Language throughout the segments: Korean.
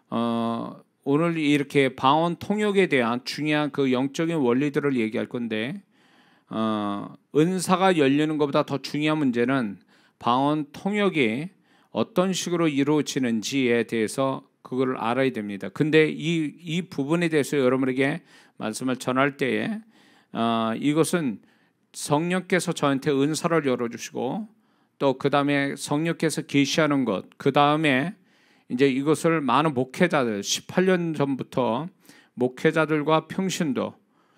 오늘 이렇게 방언 통역에 대한 중요한 그 영적인 원리들을 얘기할 건데, 은사가 열리는 것보다 더 중요한 문제는 방언 통역이 어떤 식으로 이루어지는지에 대해서 그걸 알아야 됩니다. 근데 이 부분에 대해서 여러분에게 말씀을 전할 때에 이것은 성령께서 저한테 은사를 열어주시고, 또 그 다음에 성령께서 계시하는 것, 그 다음에 이제 이것을 많은 목회자들, 18년 전부터 목회자들과 평신도,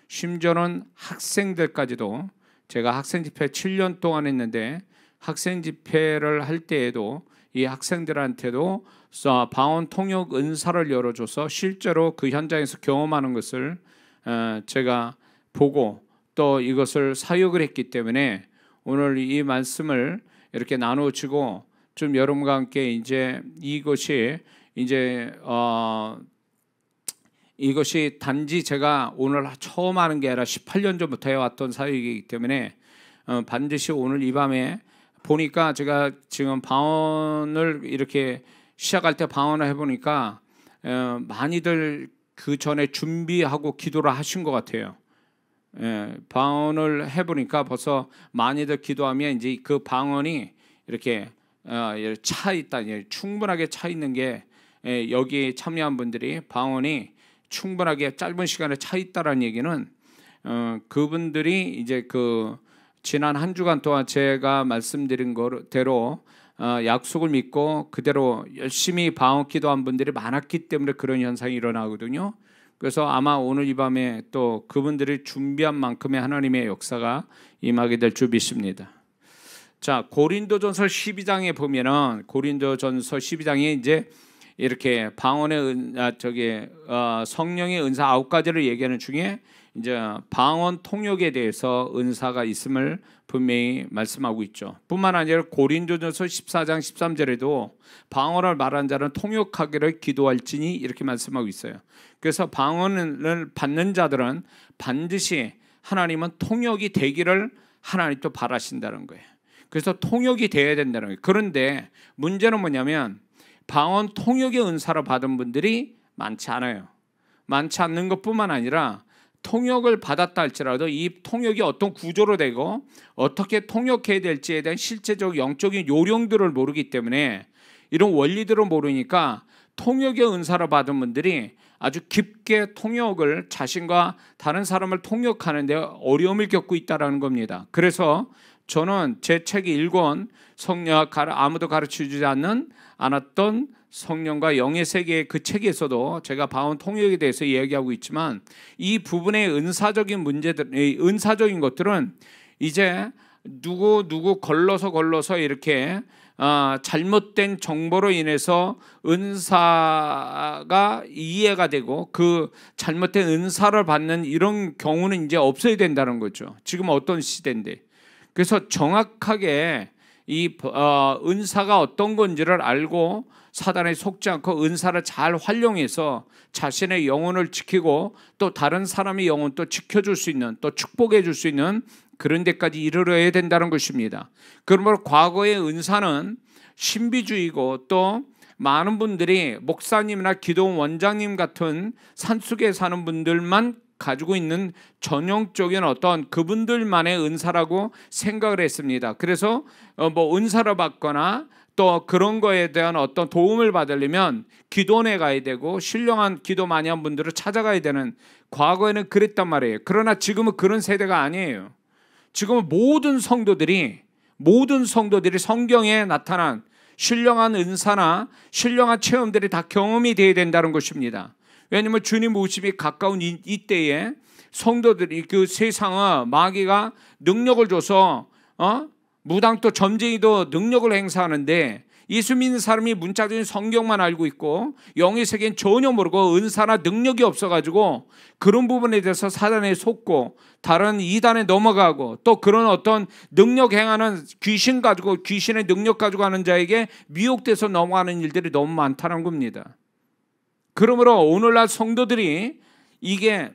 심지어는 학생들까지도, 제가 학생 집회 7년 동안 했는데 학생 집회를 할 때에도 이 학생들한테도 방언 통역 은사를 열어줘서 실제로 그 현장에서 경험하는 것을 제가 보고 또 이것을 사역을 했기 때문에 오늘 이 말씀을 이렇게 나누어지고, 좀 여러분과 함께 이제 이것이 단지 제가 오늘 처음 하는 게 아니라 18년 전부터 해왔던 사역이기 때문에 반드시 오늘 이 밤에 보니까, 제가 지금 방언을 이렇게 시작할 때 방언을 해보니까 많이들 그 전에 준비하고 기도를 하신 것 같아요. 방언을 해보니까 벌써 많이들 기도하면 이제 그 방언이 이렇게 차 있다, 충분하게 차 있는 게, 여기 참여한 분들이 방언이 충분하게 짧은 시간에 차 있다라는 얘기는 그분들이 이제 그 지난 한 주간 동안 제가 말씀드린 거대로 약속을 믿고 그대로 열심히 방언 기도한 분들이 많았기 때문에 그런 현상이 일어나거든요. 그래서 아마 오늘 이 밤에 또 그분들이 준비한 만큼의 하나님의 역사가 임하게 될 줄 믿습니다. 자, 고린도전서 12장에 보면은, 고린도전서 12장에 이제 이렇게 방언의 성령의 은사 9가지를 얘기하는 중에 이제 방언 통역에 대해서 은사가 있음을 분명히 말씀하고 있죠. 뿐만 아니라 고린도전서 14장 13절에도 방언을 말하는 자는 통역하기를 기도할지니 이렇게 말씀하고 있어요. 그래서 방언을 받는 자들은 반드시 하나님은 통역이 되기를 하나님 또 바라신다는 거예요. 그래서 통역이 돼야 된다는 거예요. 그런데 문제는 뭐냐면 방언 통역의 은사를 받은 분들이 많지 않아요. 많지 않는 것뿐만 아니라 통역을 받았다 할지라도 이 통역이 어떤 구조로 되고 어떻게 통역해야 될지에 대한 실제적 영적인 요령들을 모르기 때문에, 이런 원리들을 모르니까 통역의 은사를 받은 분들이 아주 깊게 통역을, 자신과 다른 사람을 통역하는 데 어려움을 겪고 있다는 겁니다. 그래서 저는 제 책 1권 아무도 가르쳐주지 않았던 성령과 영의 세계의 그 책에서도 제가 방언 통역에 대해서 이야기하고 있지만, 이 부분의 은사적인 문제들, 은사적인 것들은 이제 누구 걸러서 이렇게 잘못된 정보로 인해서 은사가 이해가 되고 그 잘못된 은사를 받는 이런 경우는 이제 없어야 된다는 거죠. 지금 어떤 시대인데. 그래서 정확하게 이 은사가 어떤 건지를 알고 사단에 속지 않고 은사를 잘 활용해서 자신의 영혼을 지키고 또 다른 사람의 영혼도 지켜줄 수 있는, 또 축복해 줄 수 있는 그런 데까지 이르러야 된다는 것입니다. 그러므로 과거의 은사는 신비주의고, 또 많은 분들이 목사님이나 기도원 원장님 같은 산속에 사는 분들만 가지고 있는 전형적인 어떤 그분들만의 은사라고 생각을 했습니다. 그래서 뭐 은사를 받거나 또 그런 거에 대한 어떤 도움을 받으려면 기도원에 가야 되고 신령한 기도 많이 한 분들을 찾아가야 되는, 과거에는 그랬단 말이에요. 그러나 지금은 그런 세대가 아니에요. 지금은 모든 성도들이 성경에 나타난 신령한 은사나 신령한 체험들이 다 경험이 돼야 된다는 것입니다. 왜냐하면 주님 오심이 가까운 이때에 성도들이, 그 세상에 마귀가 능력을 줘서 무당도 점쟁이도 능력을 행사하는데, 예수 믿는 사람이 문자적인 성경만 알고 있고 영의 세계는 전혀 모르고 은사나 능력이 없어가지고 그런 부분에 대해서 사단에 속고 다른 이단에 넘어가고, 또 그런 어떤 능력 행하는 귀신 가지고, 귀신의 능력 가지고 하는 자에게 미혹돼서 넘어가는 일들이 너무 많다는 겁니다. 그러므로 오늘날 성도들이 이게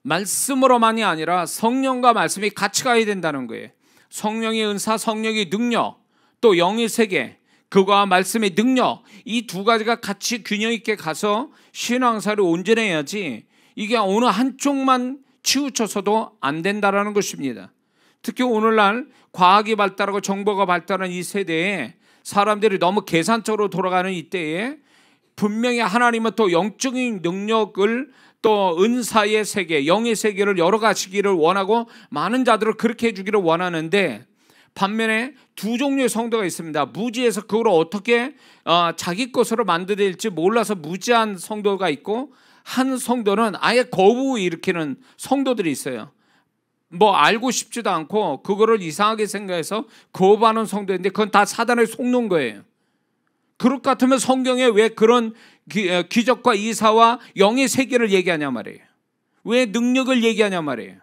말씀으로만이 아니라 성령과 말씀이 같이 가야 된다는 거예요. 성령의 은사, 성령의 능력, 또 영의 세계, 그거와 말씀의 능력, 이 두 가지가 같이 균형 있게 가서 신앙생활이 온전해야지 이게 어느 한쪽만 치우쳐서도 안 된다라는 것입니다. 특히 오늘날 과학이 발달하고 정보가 발달한 이 세대에 사람들이 너무 계산적으로 돌아가는 이때에 분명히 하나님은 또 영적인 능력을 또 은사의 세계, 영의 세계를 열어가시기를 원하고 많은 자들을 그렇게 해주기를 원하는데, 반면에 두 종류의 성도가 있습니다. 무지해서 그걸 어떻게 자기 것으로 만들어질지 몰라서 무지한 성도가 있고, 한 성도는 아예 거부 일으키는 성도들이 있어요. 뭐 알고 싶지도 않고 그거를 이상하게 생각해서 거부하는 성도인데 그건 다 사단에 속는 거예요. 그럴 것 같으면 성경에 왜 그런 기적과 이사와 영의 세계를 얘기하냐 말이에요. 왜 능력을 얘기하냐 말이에요.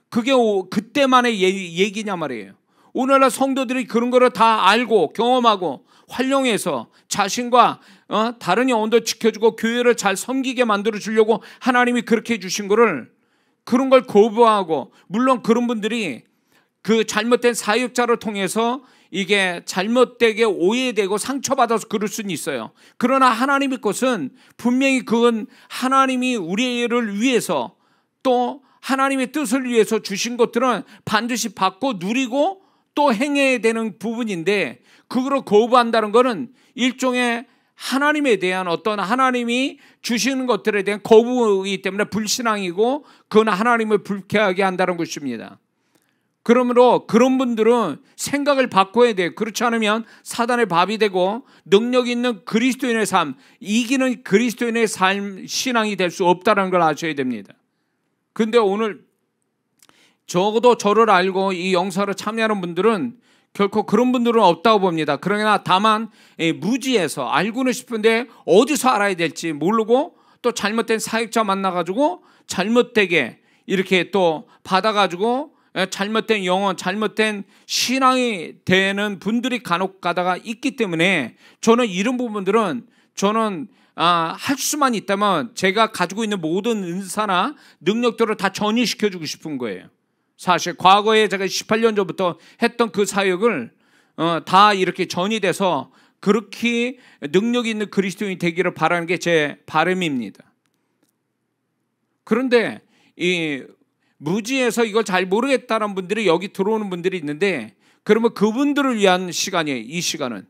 그게 그때만의 얘기냐 말이에요. 오늘날 성도들이 그런 거를 다 알고 경험하고 활용해서 자신과 다른 영혼도 지켜주고 교회를 잘 섬기게 만들어 주려고 하나님이 그렇게 해주신 거를, 그런 걸 거부하고, 물론 그런 분들이 그 잘못된 사역자를 통해서 이게 잘못되게 오해되고 상처받아서 그럴 수는 있어요. 그러나 하나님의 것은 분명히 그건 하나님이 우리를 위해서 또 하나님의 뜻을 위해서 주신 것들은 반드시 받고 누리고 또 행해야 되는 부분인데, 그거를 거부한다는 것은 일종의 하나님에 대한 어떤 하나님이 주시는 것들에 대한 거부이기 때문에 불신앙이고, 그건 하나님을 불쾌하게 한다는 것입니다. 그러므로 그런 분들은 생각을 바꿔야 돼요. 그렇지 않으면 사단의 밥이 되고 능력 있는 그리스도인의 삶, 이기는 그리스도인의 삶, 신앙이 될 수 없다는 걸 아셔야 됩니다. 그런데 오늘 적어도 저를 알고 이 영사를 참여하는 분들은 결코 그런 분들은 없다고 봅니다. 그러나 다만 무지해서 알고는 싶은데 어디서 알아야 될지 모르고 또 잘못된 사역자 만나가지고 잘못되게 이렇게 또 받아가지고 잘못된 영혼, 잘못된 신앙이 되는 분들이 간혹 가다가 있기 때문에 저는 이런 부분들은 할 수만 있다면 제가 가지고 있는 모든 은사나 능력들을 다 전이시켜주고 싶은 거예요. 사실 과거에 제가 18년 전부터 했던 그 사역을 다 이렇게 전이돼서 그렇게 능력 있는 그리스도인이 되기를 바라는 게 제 바람입니다. 그런데 이 무지해서 이걸 잘 모르겠다는 분들이 여기 들어오는 분들이 있는데, 그러면 그분들을 위한 시간이에요. 이 시간은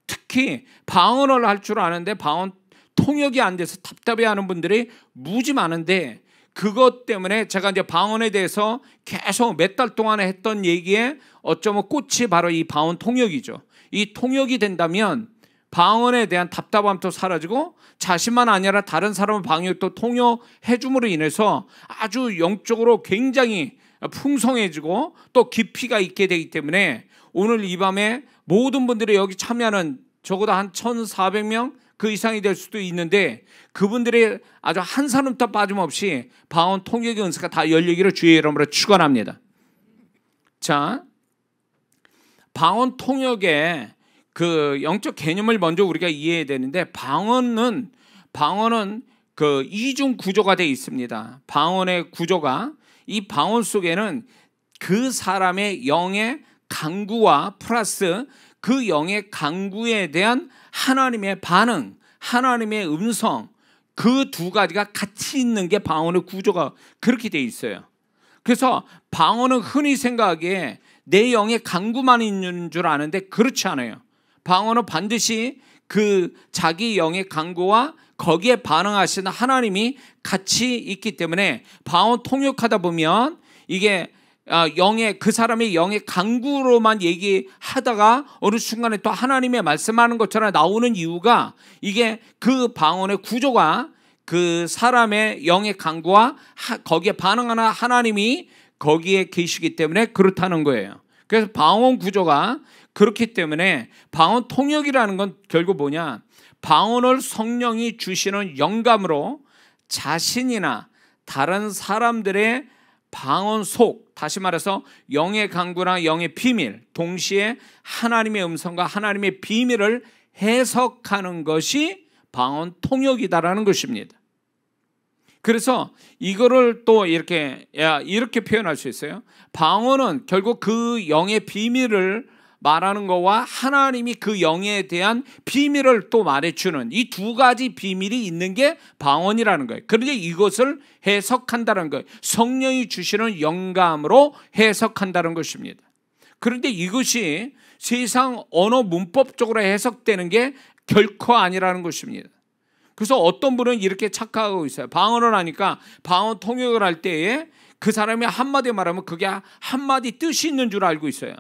특히 방언을 할 줄 아는데 방언 통역이 안 돼서 답답해하는 분들이 무지 많은데, 그것 때문에 제가 이제 방언에 대해서 계속 몇 달 동안 했던 얘기에 어쩌면 꽃이 바로 이 방언 통역이죠. 이 통역이 된다면 방언에 대한 답답함도 사라지고 자신만 아니라 다른 사람의 방역도 통역해 줌으로 인해서 아주 영적으로 굉장히 풍성해지고 또 깊이가 있게 되기 때문에 오늘 이 밤에 모든 분들이 여기 참여하는 적어도 한 1,400명 그 이상이 될 수도 있는데, 그분들의 아주 한 사람도 빠짐없이 방언 통역의 은사가 다 열리기를 주의 이름으로 축원합니다. 자, 방언 통역의 그 영적 개념을 먼저 우리가 이해해야 되는데, 방언은 그 이중 구조가 되어 있습니다. 방언의 구조가, 이 방언 속에는 그 사람의 영의 강구와 플러스 그 영의 강구에 대한 하나님의 반응, 하나님의 음성, 그 두 가지가 같이 있는 게 방언의 구조가 그렇게 되어 있어요. 그래서 방언은 흔히 생각하기에 내 영의 강구만 있는 줄 아는데 그렇지 않아요. 방언은 반드시 그 자기 영의 강구와 거기에 반응하시는 하나님이 같이 있기 때문에 방언 통역하다 보면 이게 그 사람의 영의 강구로만 얘기하다가 어느 순간에 또 하나님의 말씀하는 것처럼 나오는 이유가, 이게 그 방언의 구조가 그 사람의 영의 강구와 거기에 반응하는 하나님이 거기에 계시기 때문에 그렇다는 거예요. 그래서 방언 구조가 그렇기 때문에 방언 통역이라는 건 결국 뭐냐, 방언을 성령이 주시는 영감으로 자신이나 다른 사람들의 방언 속, 다시 말해서 영의 강구나 영의 비밀, 동시에 하나님의 음성과 하나님의 비밀을 해석하는 것이 방언 통역이다라는 것입니다. 그래서 이거를 또 이렇게 표현할 수 있어요. 방언은 결국 그 영의 비밀을 말하는 거와 하나님이 그 영에 대한 비밀을 또 말해주는 이 두 가지 비밀이 있는 게 방언이라는 거예요. 그런데 이것을 해석한다는 거예요. 성령이 주시는 영감으로 해석한다는 것입니다. 그런데 이것이 세상 언어 문법적으로 해석되는 게 결코 아니라는 것입니다. 그래서 어떤 분은 이렇게 착각하고 있어요. 방언을 하니까 방언 통역을 할 때에 그 사람이 한마디 말하면 그게 한마디 뜻이 있는 줄 알고 있어요.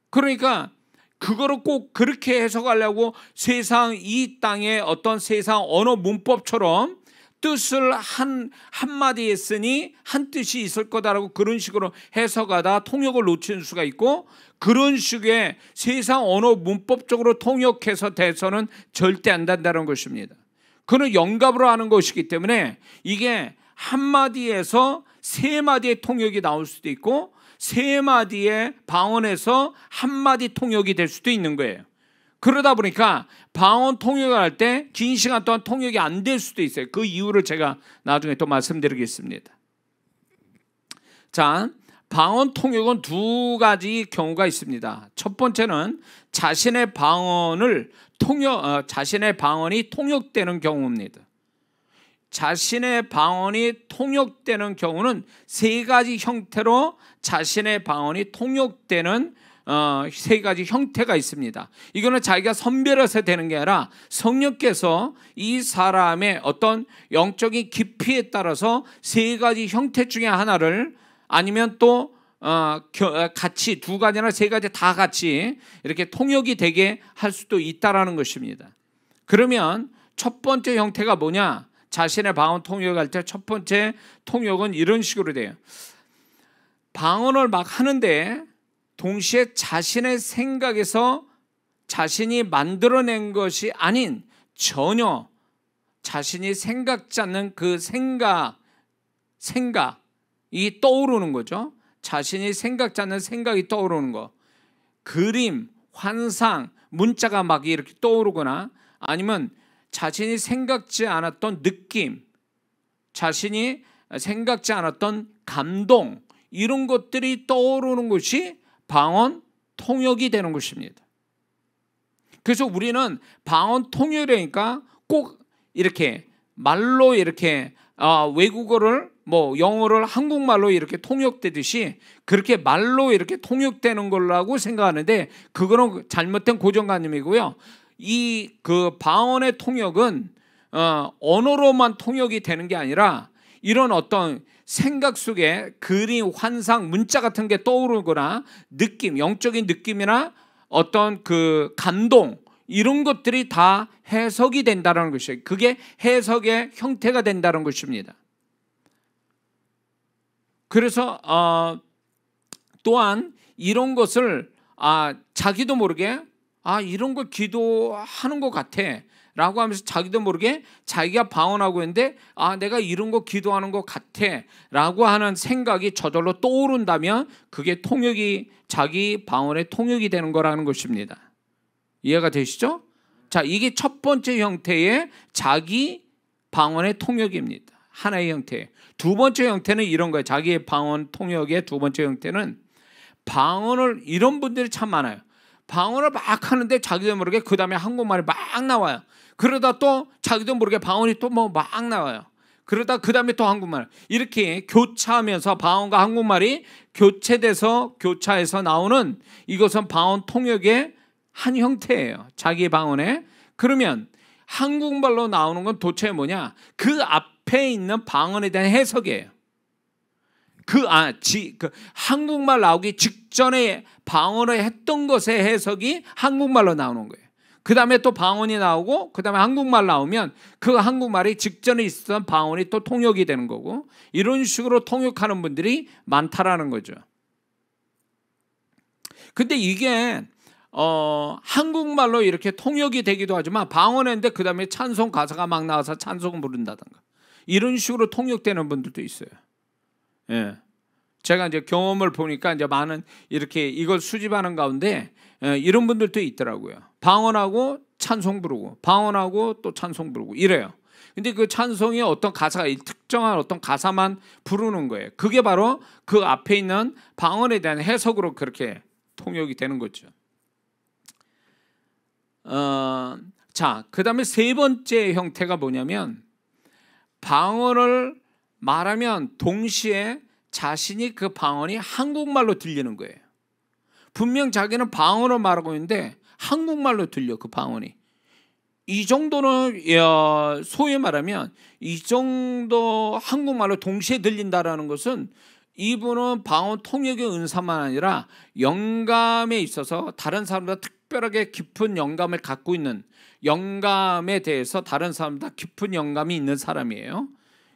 그러니까 그거를 꼭 그렇게 해석하려고 세상 이 땅의 어떤 세상 언어 문법처럼 뜻을 한마디 했으니 한 뜻이 있을 거다라고 그런 식으로 해석하다 통역을 놓치는 수가 있고, 그런 식의 세상 언어 문법적으로 통역해서 돼서는 절대 안 된다는 것입니다. 그는 영감으로 하는 것이기 때문에 이게 한마디에서 세 마디의 통역이 나올 수도 있고 세 마디의 방언에서 한마디 통역이 될 수도 있는 거예요. 그러다 보니까 방언 통역을 할 때 긴 시간 동안 통역이 안 될 수도 있어요. 그 이유를 제가 나중에 또 말씀드리겠습니다. 자, 방언 통역은 두 가지 경우가 있습니다. 첫 번째는 자신의 방언이 통역되는 경우입니다. 자신의 방언이 통역되는 경우는 세 가지 형태로 자신의 방언이 통역되는 세 가지 형태가 있습니다. 이거는 자기가 선별해서 되는 게 아니라 성령께서 이 사람의 어떤 영적인 깊이에 따라서 세 가지 형태 중에 하나를, 아니면 또 같이 두 가지나 세 가지 다 같이 이렇게 통역이 되게 할 수도 있다라는 것입니다. 그러면 첫 번째 형태가 뭐냐? 자신의 방언 통역할 때 첫 번째 통역은 이런 식으로 돼요. 방언을 막 하는데 동시에 자신의 생각에서 자신이 만들어낸 것이 아닌 전혀 자신이 생각지 않는 그 생각이 떠오르는 거죠. 자신이 생각지 않는 생각이 떠오르는 거. 그림, 환상, 문자가 막 이렇게 떠오르거나, 아니면 자신이 생각지 않았던 느낌, 자신이 생각지 않았던 감동, 이런 것들이 떠오르는 것이 방언 통역이 되는 것입니다. 그래서 우리는 방언 통역이니까 꼭 이렇게 말로 이렇게 외국어를 영어를 한국말로 이렇게 통역되듯이 그렇게 말로 이렇게 통역되는 거라고 생각하는데, 그거는 잘못된 고정관념이고요. 이 그 방언의 통역은 언어로만 통역이 되는 게 아니라 이런 어떤 생각 속에 그림, 환상, 문자 같은 게 떠오르거나 느낌, 영적인 느낌이나 어떤 그 감동, 이런 것들이 다 해석이 된다는 것이에요. 그게 해석의 형태가 된다는 것입니다. 그래서 또한 이런 것을 자기도 모르게 이런 걸 기도하는 것 같아 라고 하면서 자기도 모르게 자기가 방언하고 있는데 내가 이런 거 기도하는 것 같아 라고 하는 생각이 저절로 떠오른다면 그게 통역이, 자기 방언의 통역이 되는 거라는 것입니다. 이해가 되시죠? 자, 이게 첫 번째 형태의 자기 방언의 통역입니다. 하나의 형태. 두 번째 형태는 이런 거예요. 자기의 방언 통역의 두 번째 형태는, 방언을, 이런 분들이 참 많아요. 방언을 막 하는데 자기도 모르게 그 다음에 한국말이 막 나와요. 그러다 또 자기도 모르게 방언이 또 막 나와요. 그러다 그 다음에 또 한국말, 이렇게 교차하면서 방언과 한국말이 교차해서 나오는, 이것은 방언 통역의 한 형태예요. 자기의 방언에. 그러면 한국말로 나오는 건 도대체 뭐냐? 그 앞에 있는 방언에 대한 해석이에요. 한국말 나오기 직전에 방언을 했던 것의 해석이 한국말로 나오는 거예요. 그 다음에 또 방언이 나오고 그 다음에 한국말 나오면 그 한국말이 직전에 있었던 방언이 또 통역이 되는 거고, 이런 식으로 통역하는 분들이 많다라는 거죠. 근데 이게 한국말로 이렇게 통역이 되기도 하지만 방언인데 그 다음에 찬송 가사가 막 나와서 찬송을 부른다든가 이런 식으로 통역되는 분들도 있어요. 예. 제가 이제 경험을 보니까 이제 많은 이렇게 이걸 수집하는 가운데 이런 분들도 있더라고요. 방언하고 찬송 부르고 방언하고 또 찬송 부르고 이래요. 근데 그 찬송이 어떤 가사가 특정한 어떤 가사만 부르는 거예요. 그게 바로 그 앞에 있는 방언에 대한 해석으로 그렇게 통역이 되는 거죠. 자, 그 다음에 세 번째 형태가 뭐냐면 방언을 말하면 동시에 자신이 그 방언이 한국말로 들리는 거예요. 분명 자기는 방언을 말하고 있는데 한국말로 들려, 그 방언이. 이 정도는 소위 말하면 이 정도 한국말로 동시에 들린다라는 것은 이분은 방언 통역의 은사만 아니라 영감에 있어서 다른 사람보다 특별하게 깊은 영감을 갖고 있는, 영감에 대해서 다른 사람보다 깊은 영감이 있는 사람이에요.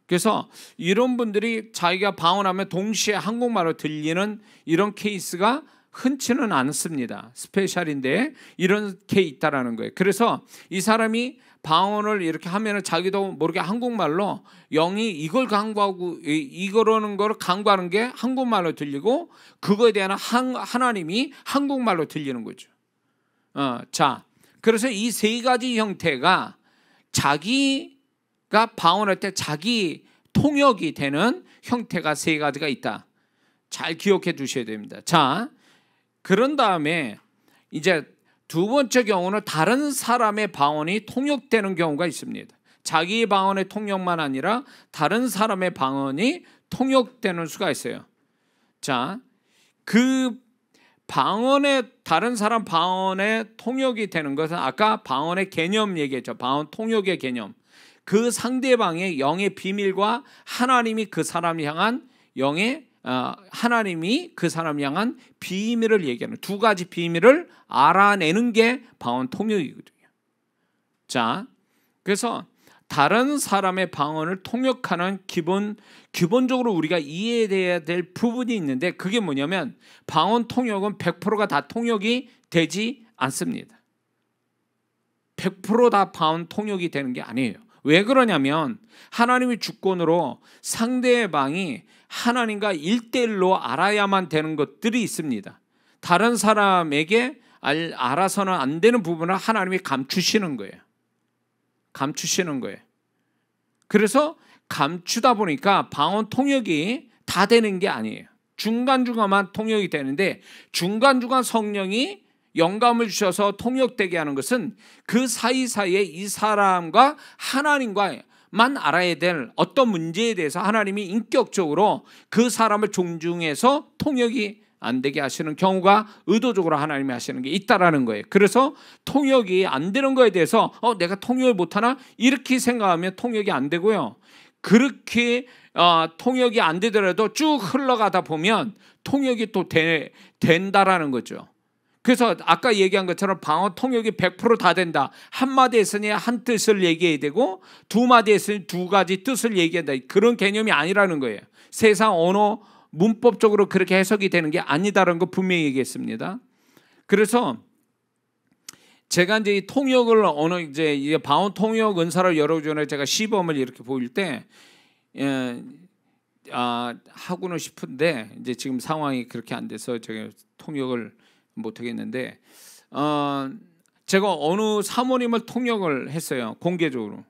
그래서 이런 분들이 자기가 방언하면 동시에 한국말로 들리는 이런 케이스가 흔치는 않습니다. 스페셜인데 이렇게 있다라는 거예요. 그래서 이 사람이 방언을 이렇게 하면은 자기도 모르게 한국말로 영이 이걸 강구하고 이거라는 걸 강구하는 게 한국말로 들리고 그거에 대한 하나님이 한국말로 들리는 거죠. 자, 그래서 이 세 가지 형태가 자기가 방언할 때 자기 통역이 되는 형태가 세 가지가 있다. 잘 기억해 두셔야 됩니다. 자, 그런 다음에 이제 두 번째 경우는 다른 사람의 방언이 통역되는 경우가 있습니다. 자기의 방언의 통역만 아니라 다른 사람의 방언이 통역되는 수가 있어요. 자, 그 방언의 다른 사람 방언의 통역이 되는 것은 아까 방언의 개념 얘기했죠. 방언 통역의 개념. 그 상대방의 영의 비밀과 하나님이 그 사람 향한 영의 하나님이 그 사람 향한 비밀을 얘기하는 두 가지 비밀을 알아내는 게 방언 통역이거든요. 자, 그래서 다른 사람의 방언을 통역하는 기본적으로 우리가 이해해야 될 부분이 있는데 그게 뭐냐면 방언 통역은 100%가 다 통역이 되지 않습니다. 100% 다 방언 통역이 되는 게 아니에요. 왜 그러냐면 하나님의 주권으로 상대방이 하나님과 1대1로 알아야만 되는 것들이 있습니다. 다른 사람에게 알아서는 안 되는 부분을 하나님이 감추시는 거예요. 감추시는 거예요. 그래서 감추다 보니까 방언 통역이 다 되는 게 아니에요. 중간중간만 통역이 되는데 중간중간 성령이 영감을 주셔서 통역되게 하는 것은 그 사이사이에 이 사람과 하나님과만 알아야 될 어떤 문제에 대해서 하나님이 인격적으로 그 사람을 존중해서 통역이 안 되게 하시는 경우가 의도적으로 하나님이 하시는 게 있다라는 거예요. 그래서 통역이 안 되는 거에 대해서 내가 통역을 못하나 이렇게 생각하면 통역이 안 되고요. 그렇게 통역이 안 되더라도 쭉 흘러가다 보면 통역이 또 된다라는 거죠. 그래서 아까 얘기한 것처럼 방언 통역이 100% 다 된다. 한마디 했으니 한 뜻을 얘기해야 되고 두 마디 했으니 두 가지 뜻을 얘기한다. 그런 개념이 아니라는 거예요. 세상 언어 문법적으로 그렇게 해석이 되는 게 아니다라는 거 분명히 얘기했습니다. 그래서 제가 이제 이 통역을 이제 방언 통역 은사를 여러 전에 제가 시범을 이렇게 보일 때 하고는 싶은데 이제 지금 상황이 그렇게 안 돼서 제가 통역을 못 하겠는데 제가 어느 사모님을 통역을 했어요. 공개적으로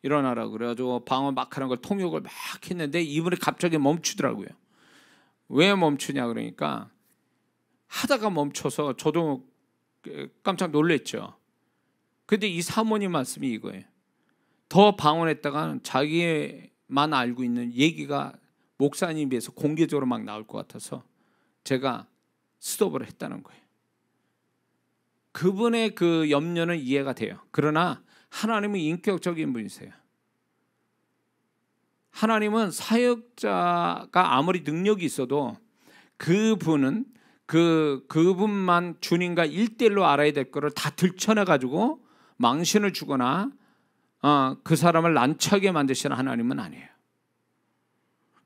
일어나라 그래가지고 방언 막 하는 걸 통역을 막 했는데 이분이 갑자기 멈추더라고요. 왜 멈추냐 그러니까 하다가 멈춰서 저도 깜짝 놀랐죠. 근데 이 사모님 말씀이 이거예요. 더 방언했다가 자기만 알고 있는 얘기가 목사님에 비해서 공개적으로 막 나올 것 같아서 제가 스톱을 했다는 거예요. 그분의 그 염려는 이해가 돼요. 그러나 하나님은 인격적인 분이세요. 하나님은 사역자가 아무리 능력이 있어도 그분은 그분만 주님과 1대1로 알아야 될 거를 다 들춰내가지고 망신을 주거나 그 사람을 난처하게 만드시는 하나님은 아니에요.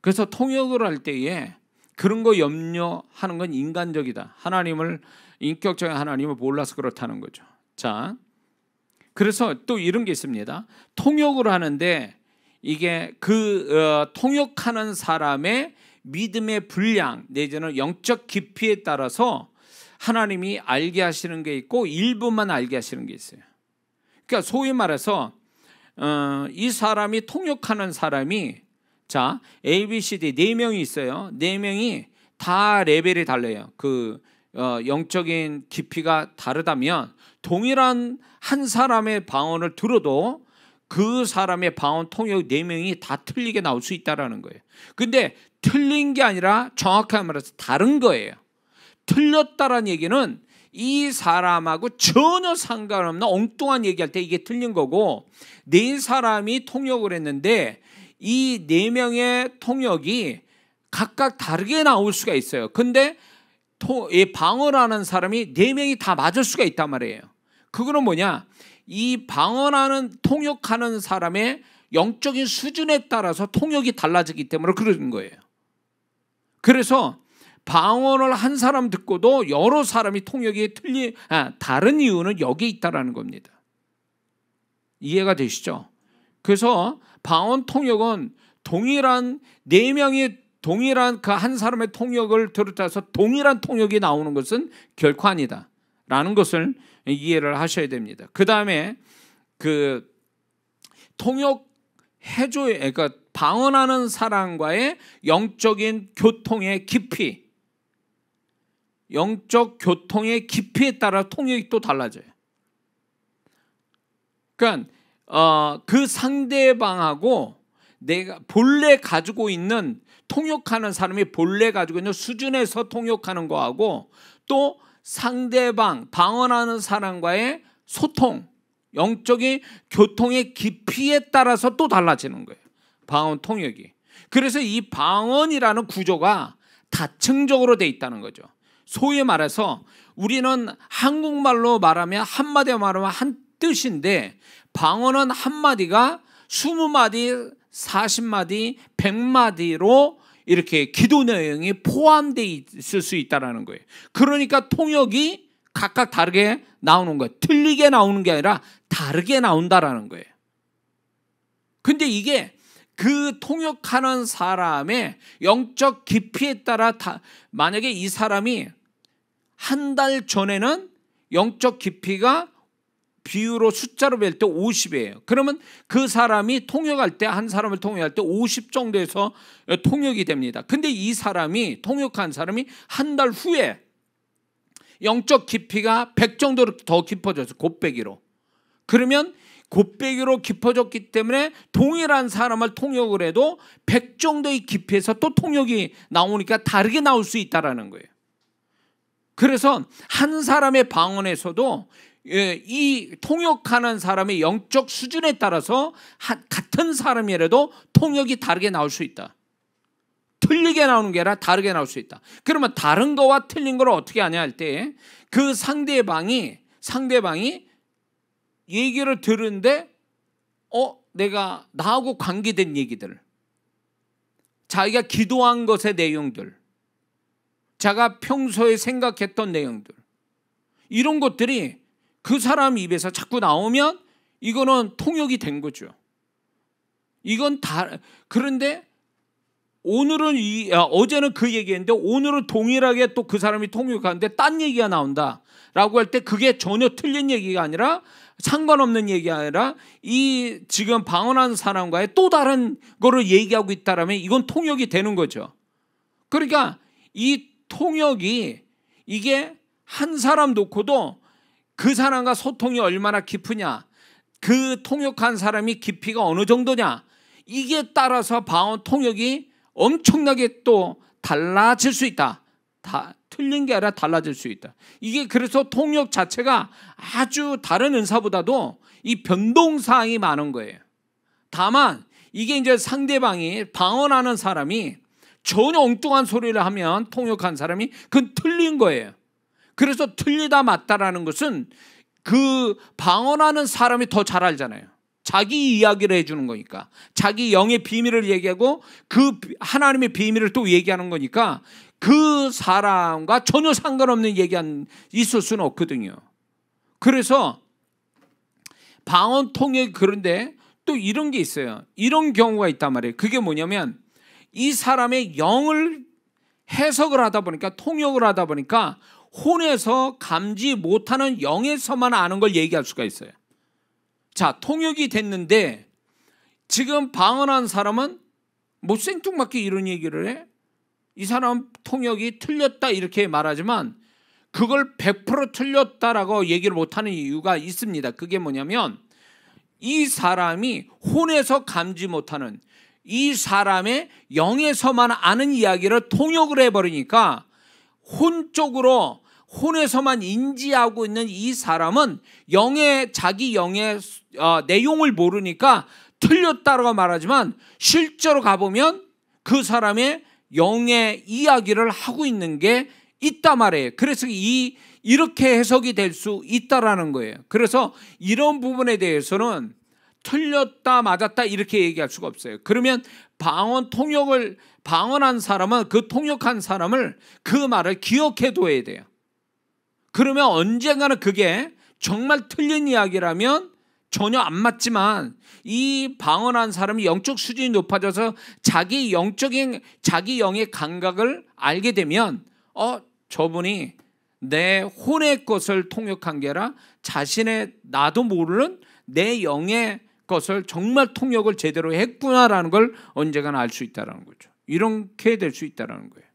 그래서 통역을 할 때에 그런 거 염려하는 건 인간적이다. 인격적인 하나님을 몰라서 그렇다는 거죠. 자, 그래서 또 이런 게 있습니다. 통역을 하는데 이게 통역하는 사람의 믿음의 분량 내지는 영적 깊이에 따라서 하나님이 알게 하시는 게 있고 일부만 알게 하시는 게 있어요. 그러니까 소위 말해서 이 사람이 통역하는 사람이 자 A, B, C, D 4명이 있어요. 4명이 다 레벨이 달라요. 영적인 깊이가 다르다면 동일한 한 사람의 방언을 들어도 그 사람의 방언 통역 4명이 다 틀리게 나올 수 있다는 거예요. 근데 틀린 게 아니라 정확하게 말해서 다른 거예요. 틀렸다라는 얘기는 이 사람하고 전혀 상관없는 엉뚱한 얘기할 때 이게 틀린 거고, 4사람이 통역을 했는데 이 4명의 통역이 각각 다르게 나올 수가 있어요. 근데 방언하는 사람이 4명이 다 맞을 수가 있단 말이에요. 그거는 뭐냐? 이 방언하는 통역하는 사람의 영적인 수준에 따라서 통역이 달라지기 때문에 그런 거예요. 그래서 방언을 한 사람 듣고도 여러 사람이 통역이 다른 이유는 여기에 있다라는 겁니다. 이해가 되시죠? 그래서 방언 통역은 동일한 4명이 동일한 그 한 사람의 통역을 들었다서 동일한 통역이 나오는 것은 결코 아니다라는 것을 이해를 하셔야 됩니다. 그 다음에 통역해줘야, 그러니까 방언하는 사람과의 영적인 교통의 깊이, 영적 교통의 깊이에 따라 통역이 또 달라져요. 그러니까 그 상대방하고 내가 본래 가지고 있는, 통역하는 사람이 본래 가지고 있는 수준에서 통역하는 거하고 또 상대방 방언하는 사람과의 소통, 영적인 교통의 깊이에 따라서 또 달라지는 거예요. 방언 통역이. 그래서 이 방언이라는 구조가 다층적으로 돼 있다는 거죠. 소위 말해서 우리는 한국말로 말하면 한마디 말하면 한 뜻인데, 방언은 한마디가 20마디, 40마디, 100마디로 이렇게 기도 내용이 포함되어 있을 수 있다는 거예요. 그러니까 통역이 각각 다르게 나오는 거예요. 틀리게 나오는 게 아니라 다르게 나온다라는 거예요. 근데 이게 그 통역하는 사람의 영적 깊이에 따라 만약에 이 사람이 한 달 전에는 영적 깊이가 비유로 숫자로 뵐 때 50이에요. 그러면 그 사람이 통역할 때, 한 사람을 통역할 때 50 정도에서 통역이 됩니다. 근데 이 사람이, 통역한 사람이 한 달 후에 영적 깊이가 100 정도로 더 깊어졌어요. 곱빼기로. 그러면 곱빼기로 깊어졌기 때문에 동일한 사람을 통역을 해도 100 정도의 깊이에서 또 통역이 나오니까 다르게 나올 수 있다는 거예요. 그래서 한 사람의 방언에서도 이 통역하는 사람의 영적 수준에 따라서 같은 사람이라도 통역이 다르게 나올 수 있다. 틀리게 나오는 게 아니라 다르게 나올 수 있다. 그러면 다른 거와 틀린 걸 어떻게 하냐 할 때, 그 상대방이 얘기를 들은데 내가 나하고 관계된 얘기들, 자기가 기도한 것의 내용들, 자기가 평소에 생각했던 내용들, 이런 것들이 그 사람 입에서 자꾸 나오면 이거는 통역이 된 거죠. 이건 그런데 오늘은 어제는 그 얘기했는데 오늘은 동일하게 또 그 사람이 통역하는데 딴 얘기가 나온다라고 할 때 그게 전혀 틀린 얘기가 아니라, 상관없는 얘기가 아니라 이 지금 방언하는 사람과의 또 다른 거를 얘기하고 있다라면 이건 통역이 되는 거죠. 그러니까 이 통역이, 이게 한 사람 놓고도 그 사람과 소통이 얼마나 깊으냐, 그 통역한 사람이 깊이가 어느 정도냐, 이게 따라서 방언 통역이 엄청나게 또 달라질 수 있다. 틀린 게 아니라 달라질 수 있다. 이게 그래서 통역 자체가 아주 다른 은사보다도 이 변동사항이 많은 거예요. 다만 이게 이제 상대방이, 방언하는 사람이 전혀 엉뚱한 소리를 하면 통역한 사람이 그건 틀린 거예요. 그래서 틀리다 맞다라는 것은 그 방언하는 사람이 더 잘 알잖아요. 자기 이야기를 해주는 거니까, 자기 영의 비밀을 얘기하고 그 하나님의 비밀을 또 얘기하는 거니까 그 사람과 전혀 상관없는 얘기가 있을 수는 없거든요. 그래서 방언 통역, 그런데 또 이런 게 있어요. 이런 경우가 있단 말이에요. 그게 뭐냐면 이 사람의 영을 해석을 하다 보니까, 통역을 하다 보니까 혼에서 감지 못하는 영에서만 아는 걸 얘기할 수가 있어요. 자, 통역이 됐는데 지금 방언한 사람은 뭐 생뚱맞게 이런 얘기를 해? 이 사람 통역이 틀렸다 이렇게 말하지만 그걸 100% 틀렸다라고 얘기를 못하는 이유가 있습니다. 그게 뭐냐면 이 사람이 혼에서 감지 못하는, 이 사람의 영에서만 아는 이야기를 통역을 해버리니까 혼적으로 혼에서만 인지하고 있는 이 사람은 자기 영의 내용을 모르니까 틀렸다고 말하지만 실제로 가보면 그 사람의 영의 이야기를 하고 있는 게 있단 말이에요. 그래서 이렇게 해석이 될 수 있다라는 거예요. 그래서 이런 부분에 대해서는 틀렸다 맞았다 이렇게 얘기할 수가 없어요. 그러면 방언한 사람은 그 통역한 사람을 그 말을 기억해 둬야 돼요. 그러면 언젠가는 그게 정말 틀린 이야기라면 전혀 안 맞지만 이 방언한 사람이 영적 수준이 높아져서 자기 영의 감각을 알게 되면 저분이 내 혼의 것을 통역한 게 아니라 자신의 나도 모르는 내 영의 것을 정말 통역을 제대로 했구나라는 걸 언젠가는 알 수 있다는 거죠. 이렇게 될 수 있다는 거예요.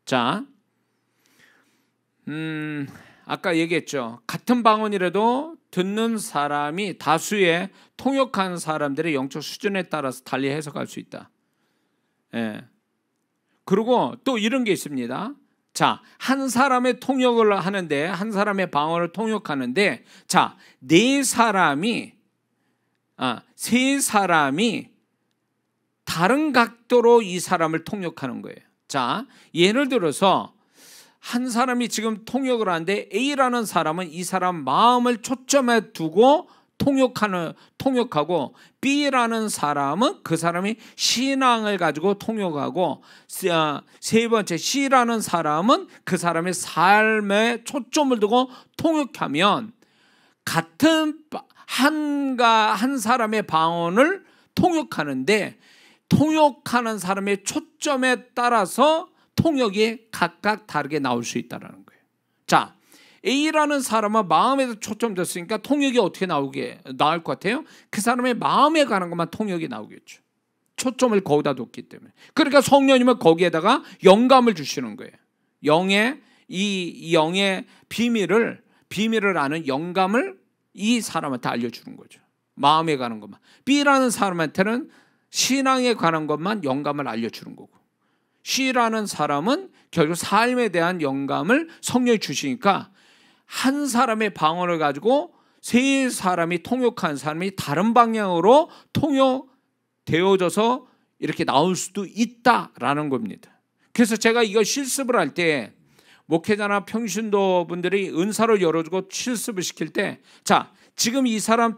자, 아까 얘기했죠. 같은 방언이라도 듣는 사람이 다수의 통역한 사람들의 영적 수준에 따라서 달리 해석할 수 있다. 예. 그리고 또 이런 게 있습니다. 자, 한 사람의 통역을 하는데, 한 사람의 방언을 통역하는데, 자, 세 사람이 다른 각도로 이 사람을 통역하는 거예요. 자, 예를 들어서 한 사람이 지금 통역을 하는데 A라는 사람은 이 사람 마음을 초점에 두고 통역하고 B라는 사람은 그 사람이 신앙을 가지고 통역하고 세 번째 C라는 사람은 그 사람의 삶에 초점을 두고 통역하면 같은 한 사람의 방언을 통역하는데 통역하는 사람의 초점에 따라서 통역이 각각 다르게 나올 수 있다는 거예요. 자, A라는 사람은 마음에서 초점됐으니까 통역이 어떻게 나올 것 같아요? 그 사람의 마음에 가는 것만 통역이 나오겠죠. 초점을 거기다 뒀기 때문에. 그러니까 성령님은 거기에다가 영감을 주시는 거예요. 이 영의 비밀을 아는 영감을 이 사람한테 알려주는 거죠. 마음에 가는 것만. B라는 사람한테는 신앙에 관한 것만 영감을 알려주는 거고, C라는 사람은 결국 삶에 대한 영감을 성령이 주시니까 한 사람의 방언을 가지고 세 사람이 통역한 사람이 다른 방향으로 통역되어져서 이렇게 나올 수도 있다라는 겁니다. 그래서 제가 이거 실습을 할 때 목회자나 평신도 분들이 은사를 열어주고 실습을 시킬 때, 자, 지금 이 사람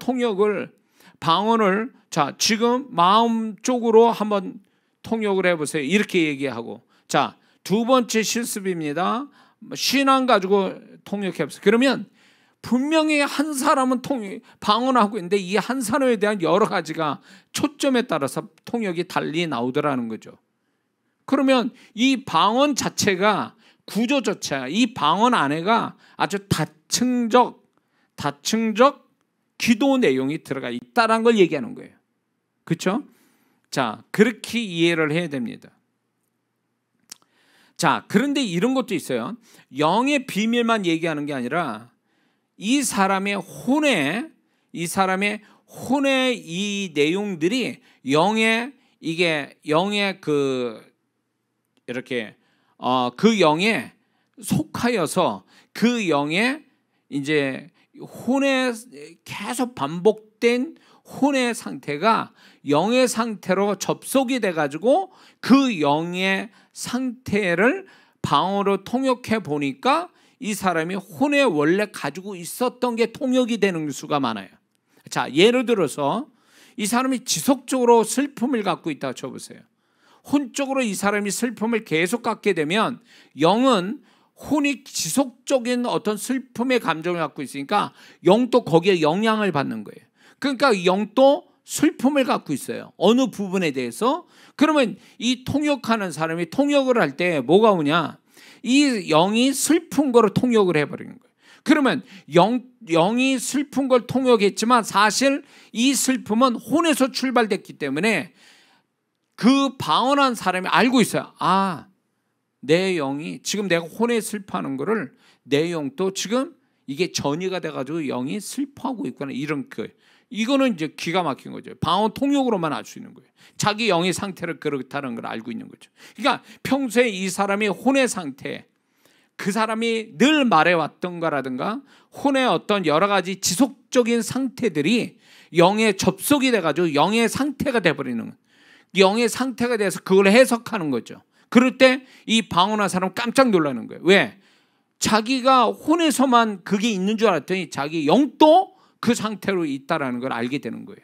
방언을 자, 지금 마음 쪽으로 한번 통역을 해보세요. 이렇게 얘기하고, 자, 두 번째 실습입니다. 신앙 가지고 통역해보세요. 그러면 분명히 한 사람은 방언하고 있는데 이 한 사람에 대한 여러 가지가 초점에 따라서 통역이 달리 나오더라는 거죠. 그러면 이 방언 자체가 구조 자체가 이 방언 안에가 아주 다층적 기도 내용이 들어가 있다는 걸 얘기하는 거예요. 그렇죠? 자, 그렇게 이해를 해야 됩니다. 자, 그런데 이런 것도 있어요. 영의 비밀만 얘기하는 게 아니라 이 사람의 혼의 이 내용들이 영의 그 영에 속하여서 그 영의 이제 혼에 계속 반복된 혼의 상태가 영의 상태로 접속이 돼가지고 그 영의 상태를 방언으로 통역해 보니까 이 사람이 혼에 원래 가지고 있었던 게 통역이 되는 수가 많아요. 자, 예를 들어서 이 사람이 지속적으로 슬픔을 갖고 있다고 쳐보세요. 혼적으로 이 사람이 슬픔을 계속 갖게 되면 영은 혼이 지속적인 어떤 슬픔의 감정을 갖고 있으니까 영도 거기에 영향을 받는 거예요. 그러니까 영도 슬픔을 갖고 있어요. 어느 부분에 대해서. 그러면 이 통역하는 사람이 통역을 할 때 뭐가 오냐? 이 영이 슬픈 거를 통역을 해버리는 거예요. 그러면 영이 슬픈 걸 통역했지만 사실 이 슬픔은 혼에서 출발됐기 때문에 그 방언한 사람이 알고 있어요. 아, 내 영이 지금 내가 혼에 슬퍼하는 거를 내 영도 지금 이게 전이가 돼가지고 영이 슬퍼하고 있구나, 이런 이거는 이제 기가 막힌 거죠. 방언 통역으로만 알 수 있는 거예요. 자기 영의 상태를 그렇다는 걸 알고 있는 거죠. 그러니까 평소에 이 사람이 혼의 상태, 그 사람이 늘 말해왔던 거라든가 혼의 어떤 여러 가지 지속적인 상태들이 영의 접속이 돼가지고 영의 상태가 돼버리는 거예요. 영의 상태가 돼서 그걸 해석하는 거죠. 그럴 때 이 방언한 사람은 깜짝 놀라는 거예요. 왜? 자기가 혼에서만 그게 있는 줄 알았더니 자기 영도 그 상태로 있다라는 걸 알게 되는 거예요.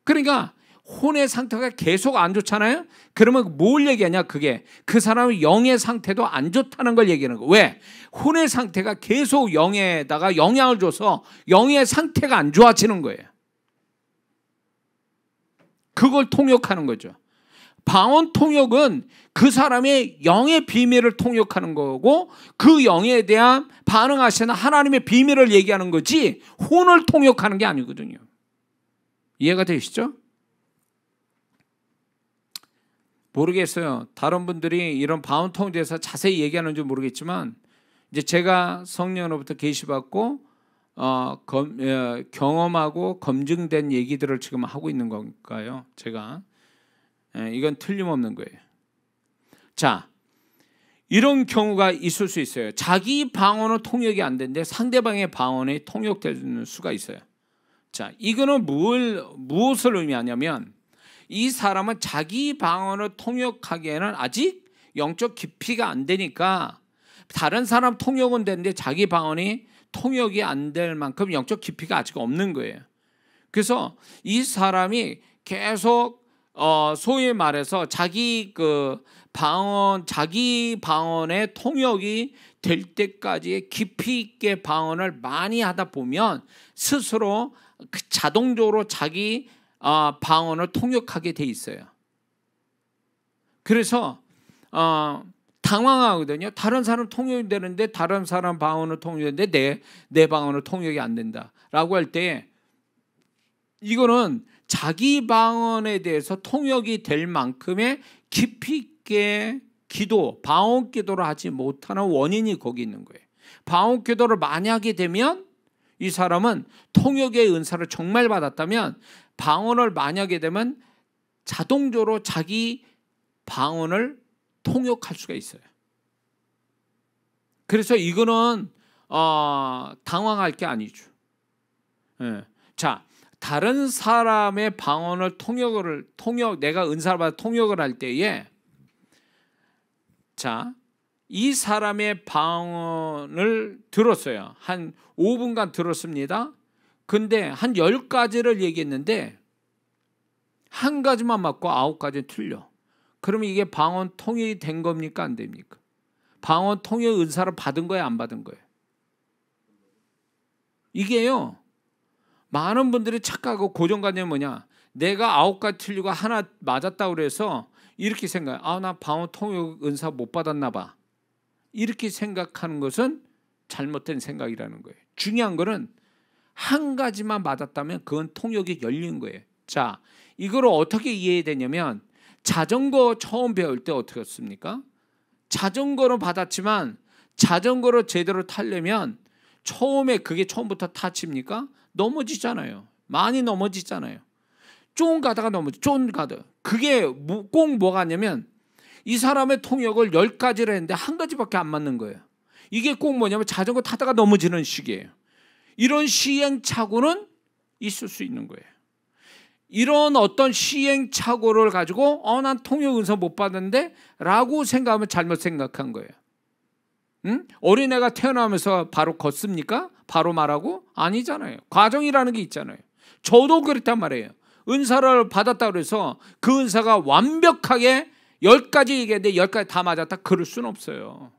그러니까 혼의 상태가 계속 안 좋잖아요. 그러면 뭘 얘기하냐, 그게 그 사람의 영의 상태도 안 좋다는 걸 얘기하는 거예요. 왜? 혼의 상태가 계속 영에다가 영향을 줘서 영의 상태가 안 좋아지는 거예요. 그걸 통역하는 거죠. 방언 통역은 그 사람의 영의 비밀을 통역하는 거고 그 영에 대한 반응하시는 하나님의 비밀을 얘기하는 거지 혼을 통역하는 게 아니거든요. 이해가 되시죠? 모르겠어요. 다른 분들이 이런 방언 통역에 대해서 자세히 얘기하는지 모르겠지만 이제 제가 성령으로부터 계시받고 경험하고 검증된 얘기들을 지금 하고 있는 건가요? 제가 이건 틀림없는 거예요. 자, 이런 경우가 있을 수 있어요. 자기 방언은 통역이 안 되는데 상대방의 방언이 통역되는 수가 있어요. 자, 이거는 무엇을 의미하냐면 이 사람은 자기 방언을 통역하기에는 아직 영적 깊이가 안 되니까 다른 사람 통역은 되는데 자기 방언이 통역이 안 될 만큼 영적 깊이가 아직 없는 거예요. 그래서 이 사람이 계속 소위 말해서 자기 방언의 통역이 될 때까지 깊이 있게 방언을 많이 하다 보면 스스로 자동적으로 자기 방언을 통역하게 돼 있어요. 그래서 당황하거든요. 다른 사람 통역이 되는데 다른 사람 방언을 통역되는데 내 방언을 통역이 안 된다라고 할 때 이거는 자기 방언에 대해서 통역이 될 만큼의 깊이 있게 방언 기도를 하지 못하는 원인이 거기 있는 거예요. 방언 기도를 많이 하게 되면 이 사람은 통역의 은사를 정말 받았다면 방언을 많이 하게 되면 자동적으로 자기 방언을 통역할 수가 있어요. 그래서 이거는 당황할 게 아니죠. 자, 다른 사람의 방언을 내가 은사를 받아 통역을 할 때에 자, 이 사람의 방언을 들었어요. 한 5분간 들었습니다. 근데 한 10가지를 얘기했는데 한 가지만 맞고 9가지는 틀려. 그러면 이게 방언 통역이 된 겁니까? 안 됩니까? 방언 통역 은사를 받은 거예요? 안 받은 거예요? 이게요, 많은 분들이 착각하고 고정관념이 뭐냐, 내가 9가지 틀리고 하나 맞았다고 그래서 이렇게 생각해. 나 방언 통역 은사 못 받았나 봐. 이렇게 생각하는 것은 잘못된 생각이라는 거예요. 중요한 거는 한 가지만 맞았다면 그건 통역이 열린 거예요. 자, 이걸 어떻게 이해되냐면 자전거 처음 배울 때 어떻게 했습니까? 자전거로 받았지만 자전거를 제대로 타려면 처음에 그게 처음부터 타칩니까? 넘어지잖아요. 많이 넘어지잖아요. 쫑 가다가 쫑 가다가. 그게 꼭 뭐가 있냐면 이 사람의 통역을 10가지를 했는데 한 가지밖에 안 맞는 거예요. 이게 꼭 뭐냐면 자전거 타다가 넘어지는 식이에요. 이런 시행착오는 있을 수 있는 거예요. 이런 어떤 시행착오를 가지고 난 통역 은사 못 받았는데 라고 생각하면 잘못 생각한 거예요. 어린애가 태어나면서 바로 걷습니까? 바로 말하고? 아니잖아요. 과정이라는 게 있잖아요. 저도 그랬단 말이에요. 은사를 받았다고 해서 그 은사가 완벽하게 10가지 얘기했는데 10가지 다 맞았다, 그럴 수는 없어요.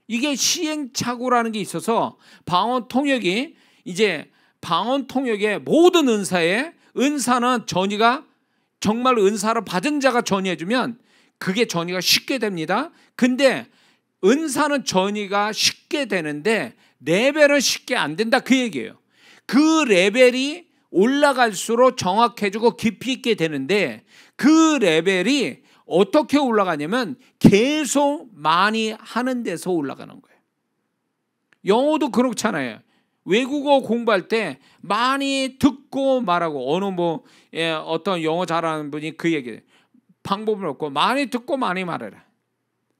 이게 시행착오라는 게 있어서 방언 통역이 이제 방언 통역의 모든 은사는 전이가 정말 은사를 받은 자가 전이해주면 그게 전이가 쉽게 됩니다. 근데 은사는 전이가 쉽게 되는데 레벨은 쉽게 안 된다, 그 얘기예요. 그 레벨이 올라갈수록 정확해지고 깊이 있게 되는데 그 레벨이 어떻게 올라가냐면 계속 많이 하는 데서 올라가는 거예요. 영어도 그렇잖아요. 외국어 공부할 때 많이 듣고 말하고, 어느 어떤 영어 잘하는 분이 그 얘기해요. 방법은 없고 많이 듣고 많이 말해라.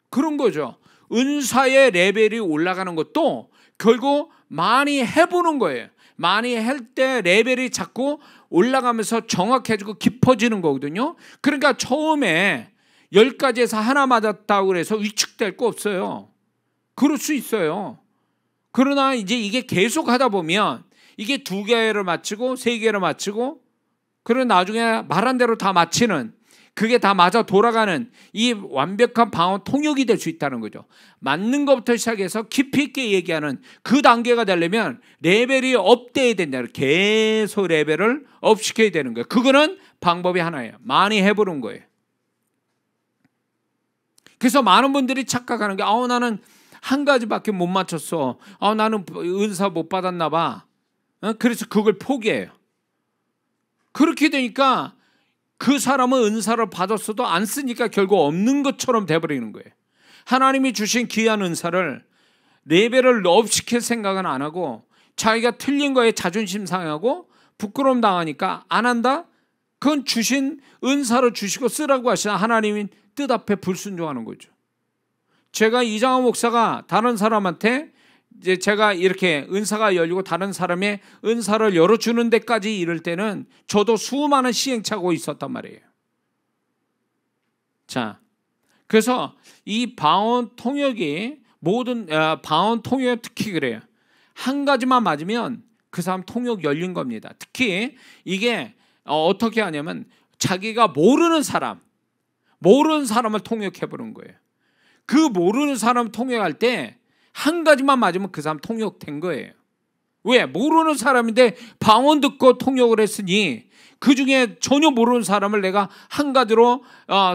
그런 거죠. 은사의 레벨이 올라가는 것도 결국 많이 해보는 거예요. 많이 할 때 레벨이 자꾸 올라가면서 정확해지고 깊어지는 거거든요. 그러니까 처음에 10가지에서 하나 맞았다고 해서 위축될 거 없어요. 그럴 수 있어요. 그러나 이제 이게 계속 하다 보면 이게 2개를 맞추고 3개를 맞추고, 그리고 나중에 말한 대로 다 맞히는, 그게 다 맞아 돌아가는 이 완벽한 방언 통역이 될 수 있다는 거죠. 맞는 것부터 시작해서 깊이 있게 얘기하는 그 단계가 되려면 레벨이 업돼야 된다. 계속 레벨을 업시켜야 되는 거예요. 그거는 방법이 하나예요. 많이 해보는 거예요. 그래서 많은 분들이 착각하는 게, 나는 한 가지밖에 못 맞췄어. 나는 은사 못 받았나 봐. 그래서 그걸 포기해요. 그렇게 되니까 그 사람은 은사를 받았어도 안 쓰니까 결국 없는 것처럼 돼버리는 거예요. 하나님이 주신 귀한 은사를 레벨을 업시킬 생각은 안 하고, 자기가 틀린 거에 자존심 상하고 부끄러움 당하니까 안 한다? 그건 주신 은사를 주시고 쓰라고 하시는 하나님인 뜻 앞에 불순종하는 거죠. 제가 이장호 목사가 다른 사람한테, 이제 제가 이렇게 은사가 열리고 다른 사람의 은사를 열어주는 데까지 이를 때는 저도 수많은 시행착오가 있었단 말이에요. 자, 그래서 이 방언 통역이 모든 방언 통역 특히 그래요. 한 가지만 맞으면 그 사람 통역 열린 겁니다. 특히 이게 어떻게 하냐면 자기가 모르는 사람을 통역해 보는 거예요. 그 모르는 사람 통역할 때 한 가지만 맞으면 그 사람 통역된 거예요. 왜? 모르는 사람인데 방언 듣고 통역을 했으니 그 중에 전혀 모르는 사람을 내가 한 가지로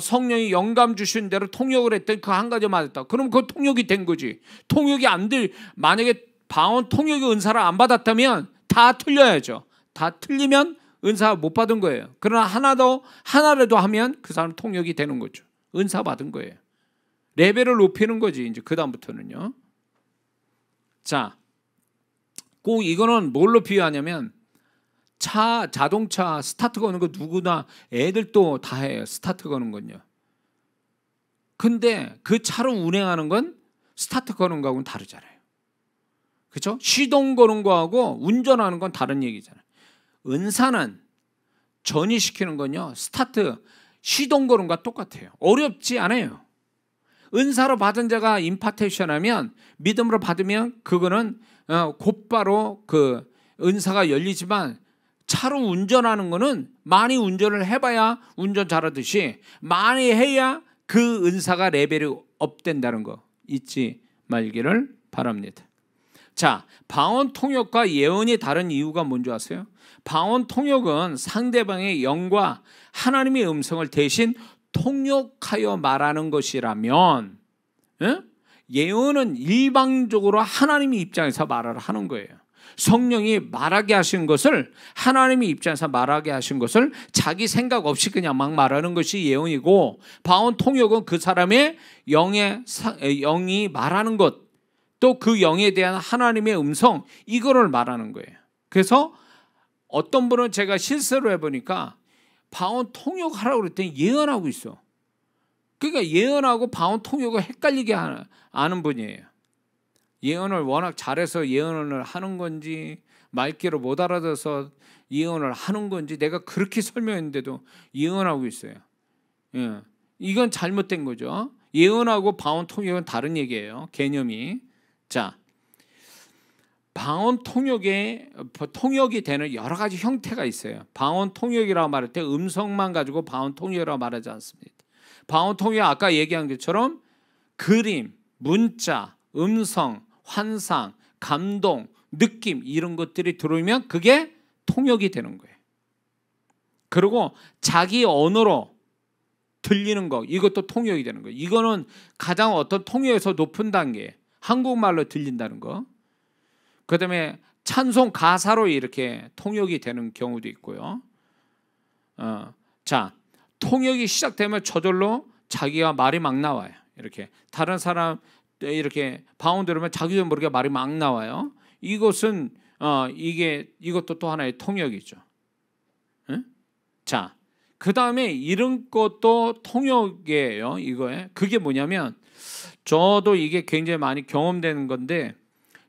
성령이 영감 주신 대로 통역을 했더니 그 한 가지 맞았다. 그럼 그 통역이 된 거지. 통역이 안 될, 만약에 방언 통역의 은사를 안 받았다면 다 틀려야죠. 다 틀리면 은사 못 받은 거예요. 그러나 하나라도 하면 그 사람 통역이 되는 거죠. 은사 받은 거예요. 레벨을 높이는 거지. 이제 그 다음부터는요. 자, 꼭 이거는 뭘로 비유하냐면 자동차 스타트 거는 거 누구나 애들도 다 해요. 스타트 거는 건요. 근데 그 차를 운행하는 건 스타트 거는 거하고는 다르잖아요. 그렇죠? 시동 거는 거하고 운전하는 건 다른 얘기잖아요. 은사는 전이시키는 건요, 스타트 시동 거는 거와 똑같아요. 어렵지 않아요. 은사로 받은 자가 임파테이션 하면, 믿음으로 받으면 그거는 곧바로 그 은사가 열리지만, 차로 운전하는 거는 많이 운전을 해봐야 운전 잘하듯이 많이 해야 그 은사가 레벨이 업된다는 거 잊지 말기를 바랍니다. 자, 방언 통역과 예언이 다른 이유가 뭔지 아세요? 방언 통역은 상대방의 영과 하나님의 음성을 대신 통역하여 말하는 것이라면, 예언은 일방적으로 하나님의 입장에서 말을 하는 거예요. 성령이 말하게 하신 것을, 하나님의 입장에서 말하게 하신 것을 자기 생각 없이 그냥 막 말하는 것이 예언이고, 방언 통역은 그 사람의 영이 말하는 것, 또 그 영에 대한 하나님의 음성, 이거를 말하는 거예요. 그래서 어떤 분은 제가 실수로 해보니까 방언 통역하라고 그랬더니 예언하고 있어. 그러니까 예언하고 방언 통역을 헷갈리게 아는 분이에요. 예언을 워낙 잘해서 예언을 하는 건지, 말귀를 못 알아들어서 예언을 하는 건지, 내가 그렇게 설명했는데도 예언하고 있어요. 예. 이건 잘못된 거죠. 예언하고 방언 통역은 다른 얘기예요. 개념이. 자, 방언 통역이 되는 여러 가지 형태가 있어요. 방언 통역이라고 말할 때 음성만 가지고 방언 통역이라고 말하지 않습니다. 방언 통역, 아까 얘기한 것처럼 그림, 문자, 음성, 환상, 감동, 느낌, 이런 것들이 들어오면 그게 통역이 되는 거예요. 그리고 자기 언어로 들리는 거, 이것도 통역이 되는 거예요. 이거는 가장 어떤 통역에서 높은 단계, 한국말로 들린다는 거. 그 다음에 찬송 가사로 이렇게 통역이 되는 경우도 있고요. 자, 통역이 시작되면 저절로 자기가 말이 막 나와요. 이렇게 다른 사람 이렇게 방언 들으면 자기도 모르게 말이 막 나와요. 이것은 이것도 또 하나의 통역이죠. 응? 자, 그 다음에 이런 것도 통역이에요. 이거에 그게 뭐냐면 저도 이게 굉장히 많이 경험되는 건데,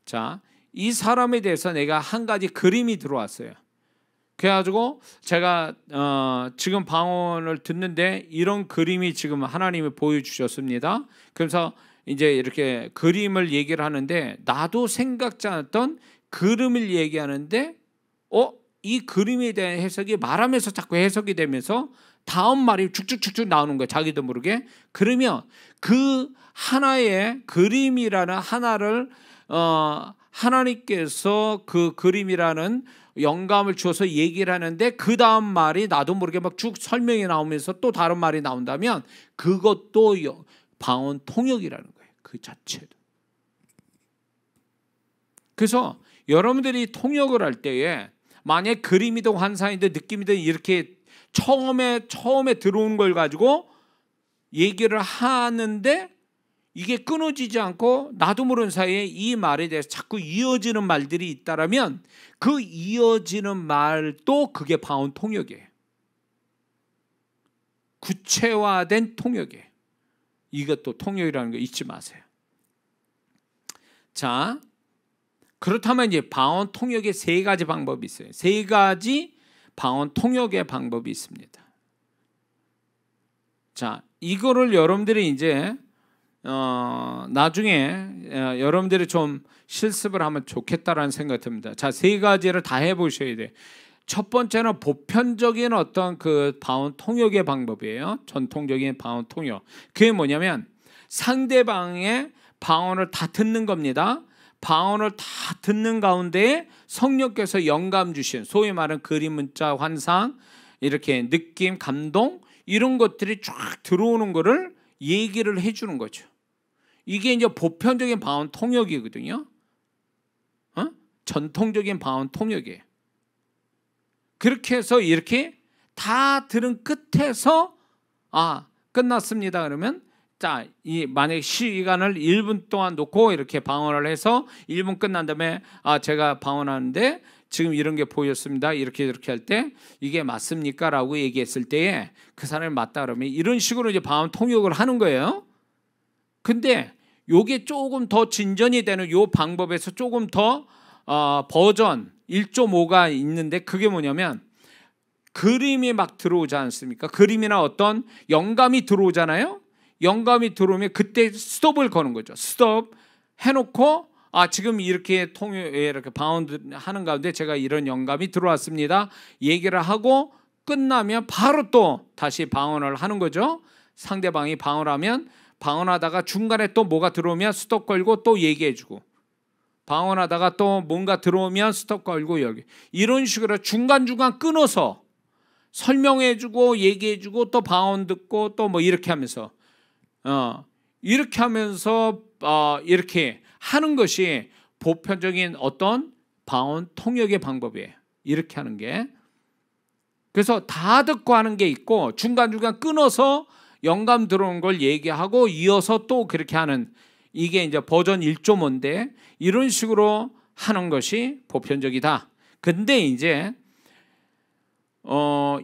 자, 이 사람에 대해서 내가 한 가지 그림이 들어왔어요. 그래가지고 제가 지금 방언을 듣는데 이런 그림이 지금 하나님이 보여주셨습니다. 그래서 이제 이렇게 그림을 얘기를 하는데 나도 생각지 않았던 그림을 얘기하는데 이 그림에 대한 해석이 말하면서 자꾸 해석이 되면서 다음 말이 쭉쭉쭉쭉 나오는 거예요. 자기도 모르게. 그러면 그 하나의 그림이라는 하나를 하나님께서 그 그림이라는 영감을 주어서 얘기를 하는데 그 다음 말이 나도 모르게 막 쭉 설명이 나오면서 또 다른 말이 나온다면 그것도 방언 통역이라는 거예요. 그 자체도. 그래서 여러분들이 통역을 할 때에 만약 그림이든 환상이든 느낌이든 이렇게 처음에 들어온 걸 가지고 얘기를 하는데 이게 끊어지지 않고 나도 모르는 사이에 이 말에 대해서 자꾸 이어지는 말들이 있다라면 그 이어지는 말도 그게 방언 통역이에요. 구체화된 통역이에요. 이것도 통역이라는 거 잊지 마세요. 자, 그렇다면 이제 방언 통역의 세 가지 방법이 있어요. 세 가지 방언 통역의 방법이 있습니다. 자, 이거를 여러분들이 이제 나중에 여러분들이 좀 실습을 하면 좋겠다라는 생각이 듭니다. 자, 세 가지를 다 해보셔야 돼요. 첫 번째는 보편적인 어떤 그 방언 통역의 방법이에요. 전통적인 방언 통역. 그게 뭐냐면 상대방의 방언을 다 듣는 겁니다. 방언을 다 듣는 가운데 성령께서 영감 주신 소위 말하는 그림, 문자, 환상, 이렇게 느낌, 감동 이런 것들이 쫙 들어오는 거를 얘기를 해주는 거죠. 이게 이제 보편적인 방언 통역이거든요. 전통적인 방언 통역이에요. 그렇게 해서 이렇게 다 들은 끝에서 끝났습니다. 그러면 자, 만약에 시간을 1분 동안 놓고 이렇게 방언을 해서 1분 끝난 다음에 제가 방언하는데 지금 이런 게 보였습니다. 이렇게 할 때 이게 맞습니까? 라고 얘기했을 때에 그 사람이 맞다 그러면 이런 식으로 이제 방언 통역을 하는 거예요. 근데 요게 조금 더 진전이 되는 요 방법에서 조금 더 버전 1.5가 있는데 그게 뭐냐면 그림이 막 들어오지 않습니까? 그림이나 어떤 영감이 들어오잖아요. 영감이 들어오면 그때 스톱을 거는 거죠. 스톱 해놓고 지금 이렇게 이렇게 방언 하는 가운데 제가 이런 영감이 들어왔습니다. 얘기를 하고 끝나면 바로 또 다시 방언을 하는 거죠. 상대방이 방언하면 방언하다가 중간에 또 뭐가 들어오면 스톱 걸고 또 얘기해주고 방언하다가 또 뭔가 들어오면 스톱 걸고 여기 이런 식으로 중간중간 끊어서 설명해주고 얘기해주고 또 방언 듣고 또 뭐 이렇게 하면서 이렇게 하면서 이렇게 하는 것이 보편적인 어떤 방언 통역의 방법이에요. 이렇게 하는 게. 그래서 다 듣고 하는 게 있고 중간중간 끊어서 영감 들어온 걸 얘기하고 이어서 또 그렇게 하는 이게 이제 버전 1.5인데 이런 식으로 하는 것이 보편적이다. 근데 이제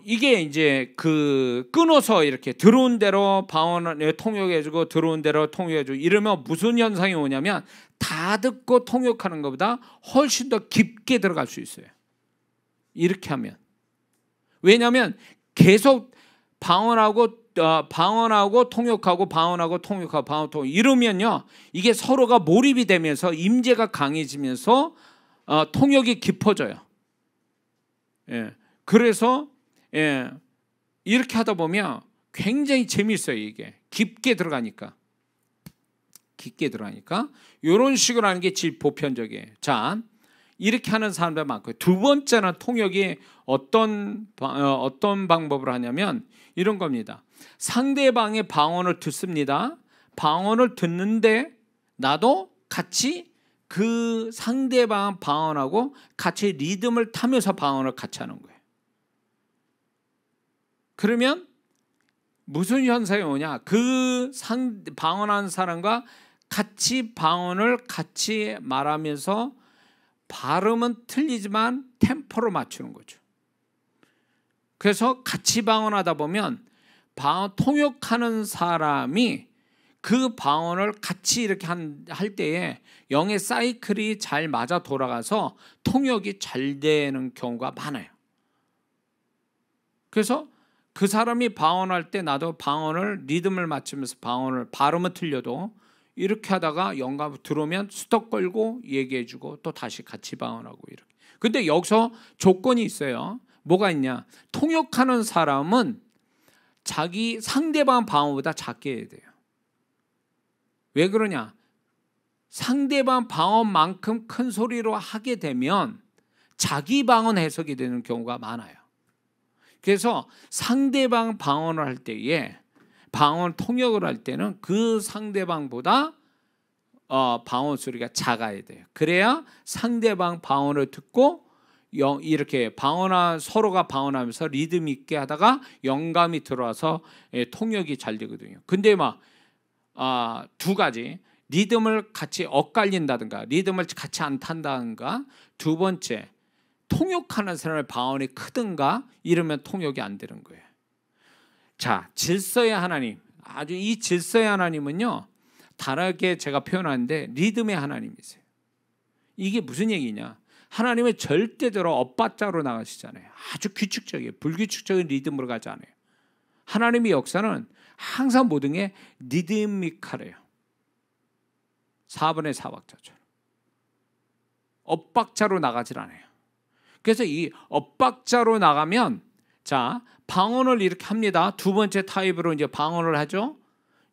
이게 이제 그 끊어서 이렇게 들어온 대로 방언을 통역해주고 들어온 대로 통역해주고 이러면 무슨 현상이 오냐면 다 듣고 통역하는 것보다 훨씬 더 깊게 들어갈 수 있어요. 이렇게 하면. 왜냐하면 계속 방언하고 통역하고 방언하고 통역하고 방언 통역 이러면요 이게 서로가 몰입이 되면서 임재가 강해지면서 통역이 깊어져요. 예. 그래서 이렇게 하다 보면 굉장히 재미있어요. 이게 깊게 들어가니까 이런 식으로 하는 게 제일 보편적이에요. 자, 이렇게 하는 사람들 많고 두 번째는 통역이 어떤 방법을 하냐면 이런 겁니다. 상대방의 방언을 듣습니다. 방언을 듣는데 나도 같이 그 상대방 방언하고 같이 리듬을 타면서 방언을 같이 하는 거예요. 그러면 무슨 현상이 오냐? 그 방언하는 사람과 같이 방언을 같이 말하면서 발음은 틀리지만 템포로 맞추는 거죠. 그래서 같이 방언하다 보면 통역하는 사람이 그 방언을 같이 이렇게 할 때에 영의 사이클이 잘 맞아 돌아가서 통역이 잘 되는 경우가 많아요. 그래서 그 사람이 방언할 때 나도 방언을 리듬을 맞추면서 방언을 발음은 틀려도 이렇게 하다가 영감 들어오면 스톱 걸고 얘기해주고 또 다시 같이 방언하고 이렇게. 근데 여기서 조건이 있어요. 뭐가 있냐? 통역하는 사람은 자기 상대방 방언보다 작게 해야 돼요. 왜 그러냐? 상대방 방언만큼 큰 소리로 하게 되면 자기 방언 해석이 되는 경우가 많아요. 그래서 상대방 방언을 할 때에 방언 통역을 할 때는 그 상대방보다 방언 소리가 작아야 돼요. 그래야 상대방 방언을 듣고 이렇게 서로가 방언하면서 리듬 있게 하다가 영감이 들어와서 통역이 잘 되거든요. 근데 두 가지, 리듬을 같이 엇갈린다든가 리듬을 같이 안 탄다든가, 두 번째 통역하는 사람의 방언이 크든가 이러면 통역이 안 되는 거예요. 자, 질서의 하나님, 아주 이 질서의 하나님은요 다르게 제가 표현하는데 리듬의 하나님이세요. 이게 무슨 얘기냐? 하나님은 절대적으로 엇박자로 나가시잖아요. 아주 규칙적이에요. 불규칙적인 리듬으로 가지 않아요. 하나님의 역사는 항상 모든 게 리드미컬해요. 4분의 4박자처럼 엇박자로 나가질 않아요. 그래서 이 엇박자로 나가면, 자, 방언을 이렇게 합니다. 두 번째 타입으로 이제 방언을 하죠.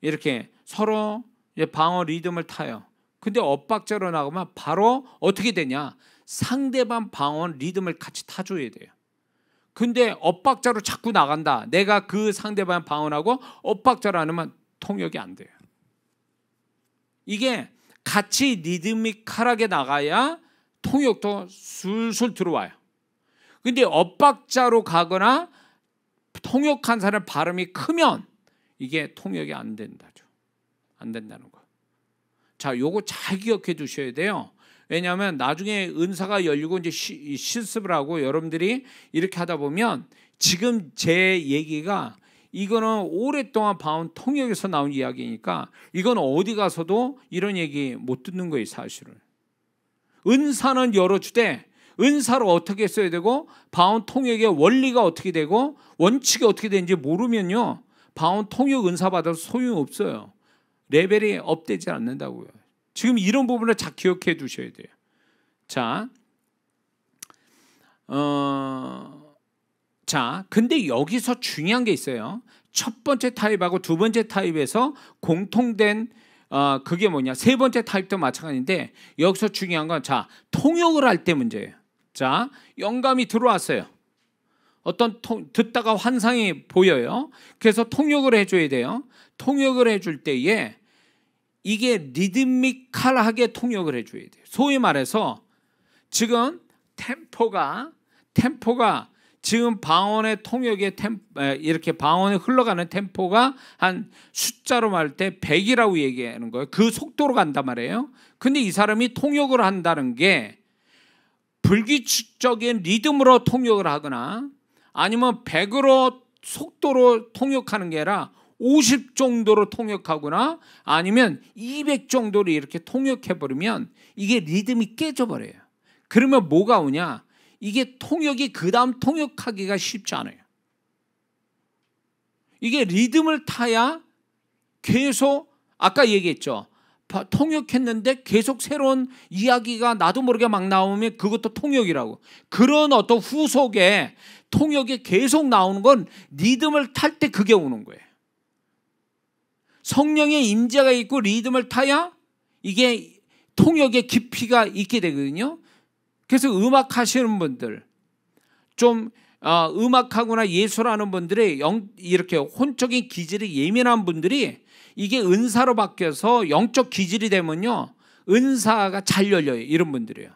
이렇게 서로 이제 방언 리듬을 타요. 근데 엇박자로 나가면 바로 어떻게 되냐? 상대방 방언 리듬을 같이 타줘야 돼요. 근데 엇박자로 자꾸 나간다. 내가 그 상대방 방언하고 엇박자로 안 하면 통역이 안 돼요. 이게 같이 리드미컬하게 나가야 통역도 술술 들어와요. 근데 엇박자로 가거나 통역한 사람 발음이 크면 이게 통역이 안 된다죠. 안 된다는 거. 자, 요거 잘 기억해 두셔야 돼요. 왜냐하면 나중에 은사가 열리고 이제 실습을 하고 여러분들이 이렇게 하다 보면, 지금 제 얘기가 이거는 오랫동안 봐온 통역에서 나온 이야기니까 이건 어디 가서도 이런 얘기 못 듣는 거예요, 사실은. 은사는 열어주되 은사를 어떻게 써야 되고 봐온 통역의 원리가 어떻게 되고 원칙이 어떻게 되는지 모르면요, 봐온 통역 은사 받아서 소용없어요. 레벨이 업되지 않는다고요. 지금 이런 부분을 잘 기억해 두셔야 돼요. 자, 근데 여기서 중요한 게 있어요. 첫 번째 타입하고 두 번째 타입에서 공통된 그게 뭐냐? 세 번째 타입도 마찬가지인데 여기서 중요한 건, 자, 통역을 할 때 문제예요. 자, 영감이 들어왔어요. 듣다가 환상이 보여요. 그래서 통역을 해줘야 돼요. 통역을 해줄 때에 이게 리드미컬하게 통역을 해줘야 돼요. 소위 말해서 지금 템포가 지금 방언의 통역의 이렇게 방언이 흘러가는 템포가 한 숫자로 말할 때 100이라고 얘기하는 거예요. 그 속도로 간단 말이에요. 근데 이 사람이 통역을 한다는 게 불규칙적인 리듬으로 통역을 하거나 아니면 100으로 속도로 통역하는 게 아니라 50 정도로 통역하거나 아니면 200 정도로 이렇게 통역해버리면 이게 리듬이 깨져버려요. 그러면 뭐가 오냐? 이게 통역이 그 다음 통역하기가 쉽지 않아요. 이게 리듬을 타야 계속, 아까 얘기했죠, 통역했는데 계속 새로운 이야기가 나도 모르게 막 나오면 그것도 통역이라고. 그런 어떤 후속에 통역이 계속 나오는 건 리듬을 탈 때 그게 오는 거예요. 성령의 임재가 있고 리듬을 타야 이게 통역의 깊이가 있게 되거든요. 그래서 음악 하시는 분들, 좀 음악하거나 예술하는 분들이 이렇게 혼적인 기질이 예민한 분들이 이게 은사로 바뀌어서 영적 기질이 되면요, 은사가 잘 열려요. 이런 분들이요.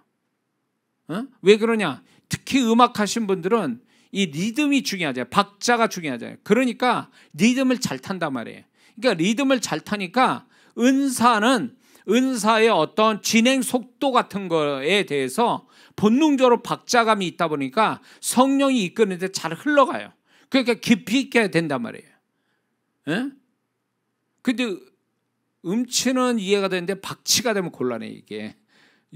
왜 그러냐? 특히 음악 하신 분들은 이 리듬이 중요하잖아요. 박자가 중요하잖아요. 그러니까 리듬을 잘 탄단 말이에요. 그러니까 리듬을 잘 타니까 은사의 어떤 진행 속도 같은 거에 대해서 본능적으로 박자감이 있다 보니까 성령이 이끄는데 잘 흘러가요. 그러니까 깊이 있게 된단 말이에요. 예? 근데 음치는 이해가 되는데 박치가 되면 곤란해. 이게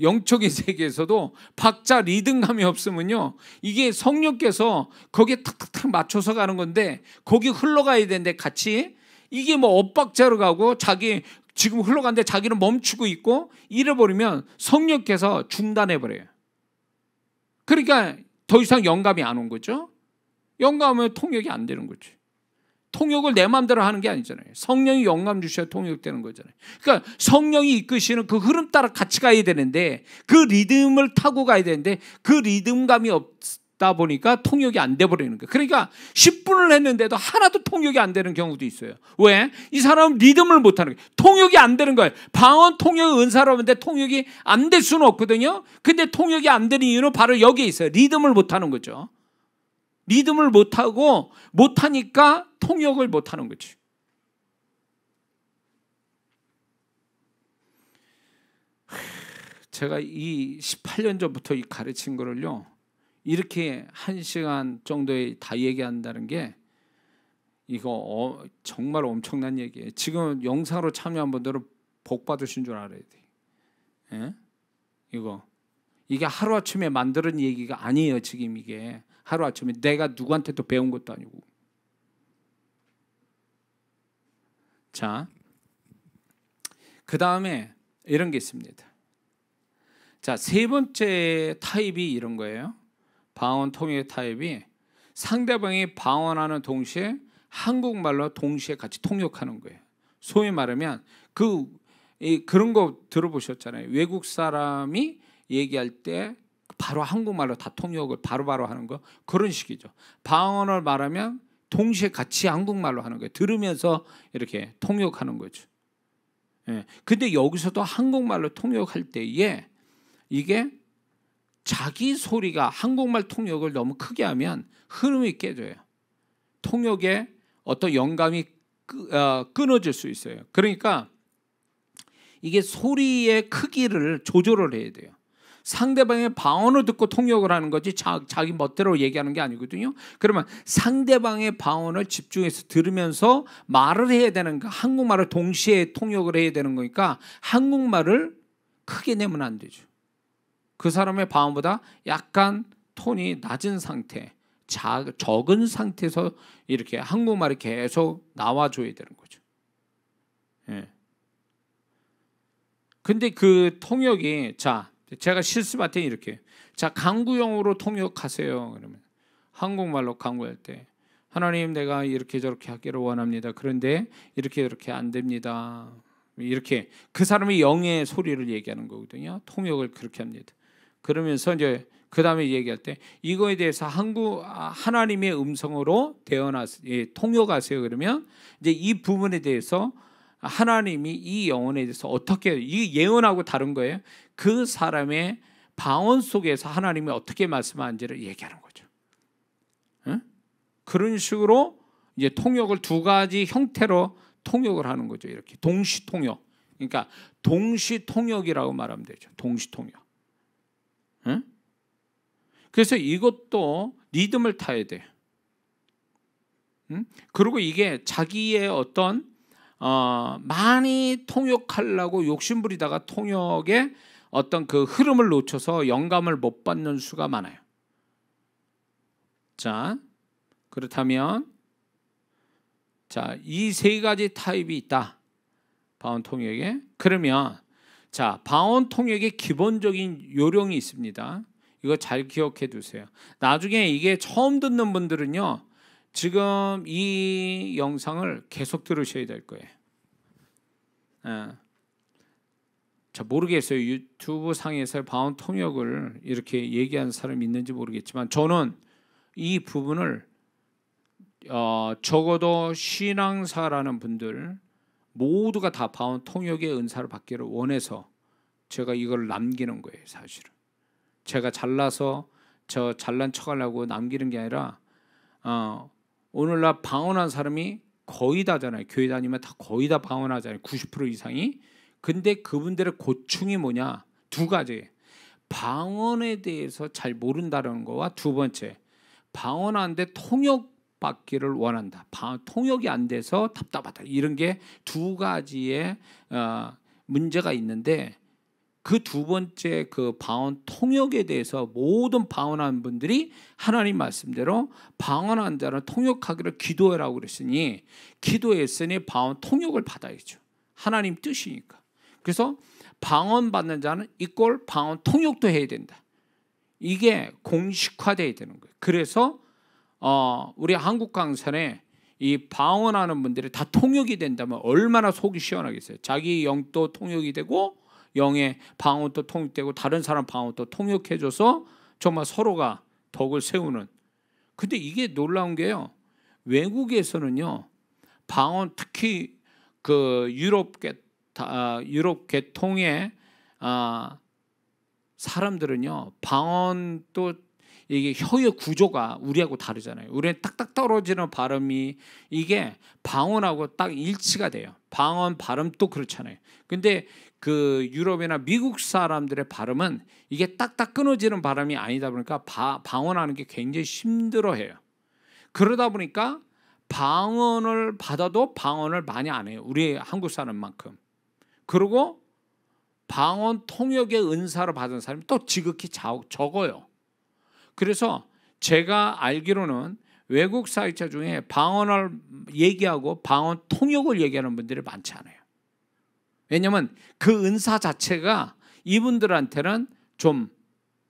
영적인 세계에서도 박자 리듬감이 없으면요, 이게 성령께서 거기에 탁탁탁 맞춰서 가는 건데 거기 흘러가야 되는데 같이 이게 뭐 엇박자로 가고 자기 지금 흘러가는데 자기는 멈추고 있고 이래버리면 성령께서 중단해 버려요. 그러니까 더 이상 영감이 안 온 거죠. 영감은 통역이 안 되는 거죠. 통역을 내 마음대로 하는 게 아니잖아요. 성령이 영감 주셔야 통역되는 거잖아요. 그러니까 성령이 이끄시는 그 흐름 따라 같이 가야 되는데 그 리듬을 타고 가야 되는데 그 리듬감이 없다 보니까 통역이 안 돼 버리는 거예요. 그러니까 10분을 했는데도 하나도 통역이 안 되는 경우도 있어요. 왜? 이 사람은 리듬을 못 하는 거예요. 통역이 안 되는 거예요. 방언 통역 은사로 하는데 통역이 안 될 수는 없거든요. 근데 통역이 안 되는 이유는 바로 여기에 있어요. 리듬을 못 하는 거죠. 리듬을 못하니까 통역을 못하는 거지. 제가 이 18년 전부터 이 가르친 거를요, 이렇게 1시간 정도에 다 얘기한다는 게 이거 정말 엄청난 얘기예요. 지금 영상으로 참여한 분들은 복 받으신 줄 알아야 돼. 예? 이게 하루아침에 만드는 얘기가 아니에요. 지금 이게 하루아침에 내가 누구한테도 배운 것도 아니고. 자, 그 다음에 이런 게 있습니다. 자, 세 번째 타입이 이런 거예요. 방언 통역의 타입이 상대방이 방언하는 동시에 한국말로 동시에 같이 통역하는 거예요. 소위 말하면 그런 거 들어보셨잖아요. 외국 사람이 얘기할 때 바로 한국말로 다 통역을 바로바로 하는 거, 그런 식이죠. 방언을 말하면 동시에 같이 한국말로 하는 거예요. 들으면서 이렇게 통역하는 거죠. 예. 근데 여기서도 한국말로 통역할 때에 이게 자기 소리가 한국말 통역을 너무 크게 하면 흐름이 깨져요. 통역에 어떤 영감이 끊어질 수 있어요. 그러니까 이게 소리의 크기를 조절을 해야 돼요. 상대방의 방언을 듣고 통역을 하는 거지 자기 멋대로 얘기하는 게 아니거든요. 그러면 상대방의 방언을 집중해서 들으면서 말을 해야 되는 거, 한국말을 동시에 통역을 해야 되는 거니까 한국말을 크게 내면 안 되죠. 그 사람의 방언보다 약간 톤이 낮은 상태, 적은 상태에서 이렇게 한국말이 계속 나와줘야 되는 거죠. 예. 근데 그 통역이, 제가 실습할 때 이렇게, 강구형으로 통역하세요. 그러면 한국말로 강구할 때, 하나님 내가 이렇게 저렇게 하기를 원합니다. 그런데 이렇게 안 됩니다. 이렇게 그 사람의 영의 소리를 얘기하는 거거든요. 통역을 그렇게 합니다. 그러면서 이제 그 다음에 얘기할 때 이거에 대해서 하나님의 음성으로 통역하세요. 그러면 이제 이 부분에 대해서 하나님이 이 영혼에 대해서 어떻게, 이 예언하고 다른 거예요. 그 사람의 방언 속에서 하나님이 어떻게 말씀하는지를 얘기하는 거죠. 응? 그런 식으로 이제 통역을 두 가지 형태로 통역을 하는 거죠. 이렇게 동시 통역. 그러니까 동시 통역이라고 말하면 되죠. 동시 통역. 응? 그래서 이것도 리듬을 타야 돼요. 응? 그리고 이게 자기의 어떤 많이 통역하려고 욕심부리다가 통역의 어떤 그 흐름을 놓쳐서 영감을 못 받는 수가 많아요. 자, 그렇다면 이 세 가지 타입이 있다. 방언 통역에. 그러면 방언 통역의 기본적인 요령이 있습니다. 이거 잘 기억해 두세요. 나중에 이게 처음 듣는 분들은요, 지금 이 영상을 계속 들으셔야 될 거예요. 모르겠어요. 유튜브 상에서 방언 통역을 이렇게 얘기하는 사람이 있는지 모르겠지만 저는 이 부분을 적어도 신앙사라는 분들 모두가 다 방언 통역의 은사를 받기를 원해서 제가 이걸 남기는 거예요. 사실은 제가 잘나서 잘난 척하려고 남기는 게 아니라 오늘날 방언한 사람이 거의 다잖아요. 교회 다니면 다 거의 다 방언하잖아요. 90% 이상이. 근데 그분들의 고충이 뭐냐? 두 가지. 방언에 대해서 잘 모른다는 거와 두 번째, 방언하는데 통역받기를 원한다. 통역이 안 돼서 답답하다. 이런 게 두 가지의 문제가 있는데, 그 두 번째 그 방언 통역에 대해서 모든 방언하는 분들이 하나님 말씀대로 방언한 자는 통역하기를 기도하라고 그랬으니, 기도했으니 방언 통역을 받아야죠. 하나님 뜻이니까. 그래서 방언 받는 자는 이꼴 방언 통역도 해야 된다. 이게 공식화돼야 되는 거예요. 그래서 우리 한국 강산에 이 방언하는 분들이 다 통역이 된다면 얼마나 속이 시원하겠어요. 자기 영도 통역이 되고 영의 방언도 통역되고 다른 사람 방언도 통역해줘서 정말 서로가 덕을 세우는. 근데 이게 놀라운 게요, 외국에서는요 방언, 특히 그 유럽 계통의 사람들은요 방언도 이게 혀의 구조가 우리하고 다르잖아요. 우리는 딱딱 떨어지는 발음이 이게 방언하고 딱 일치가 돼요. 방언 발음도 그렇잖아요. 근데 그 유럽이나 미국 사람들의 발음은 이게 딱딱 끊어지는 발음이 아니다 보니까 방언하는 게 굉장히 힘들어해요. 그러다 보니까 방언을 받아도 방언을 많이 안 해요. 우리 한국 사람만큼. 그리고 방언 통역의 은사를 받은 사람이 또 지극히 적어요. 그래서 제가 알기로는 외국 사역자 중에 방언을 얘기하고 방언 통역을 얘기하는 분들이 많지 않아요. 왜냐하면 그 은사 자체가 이분들한테는 좀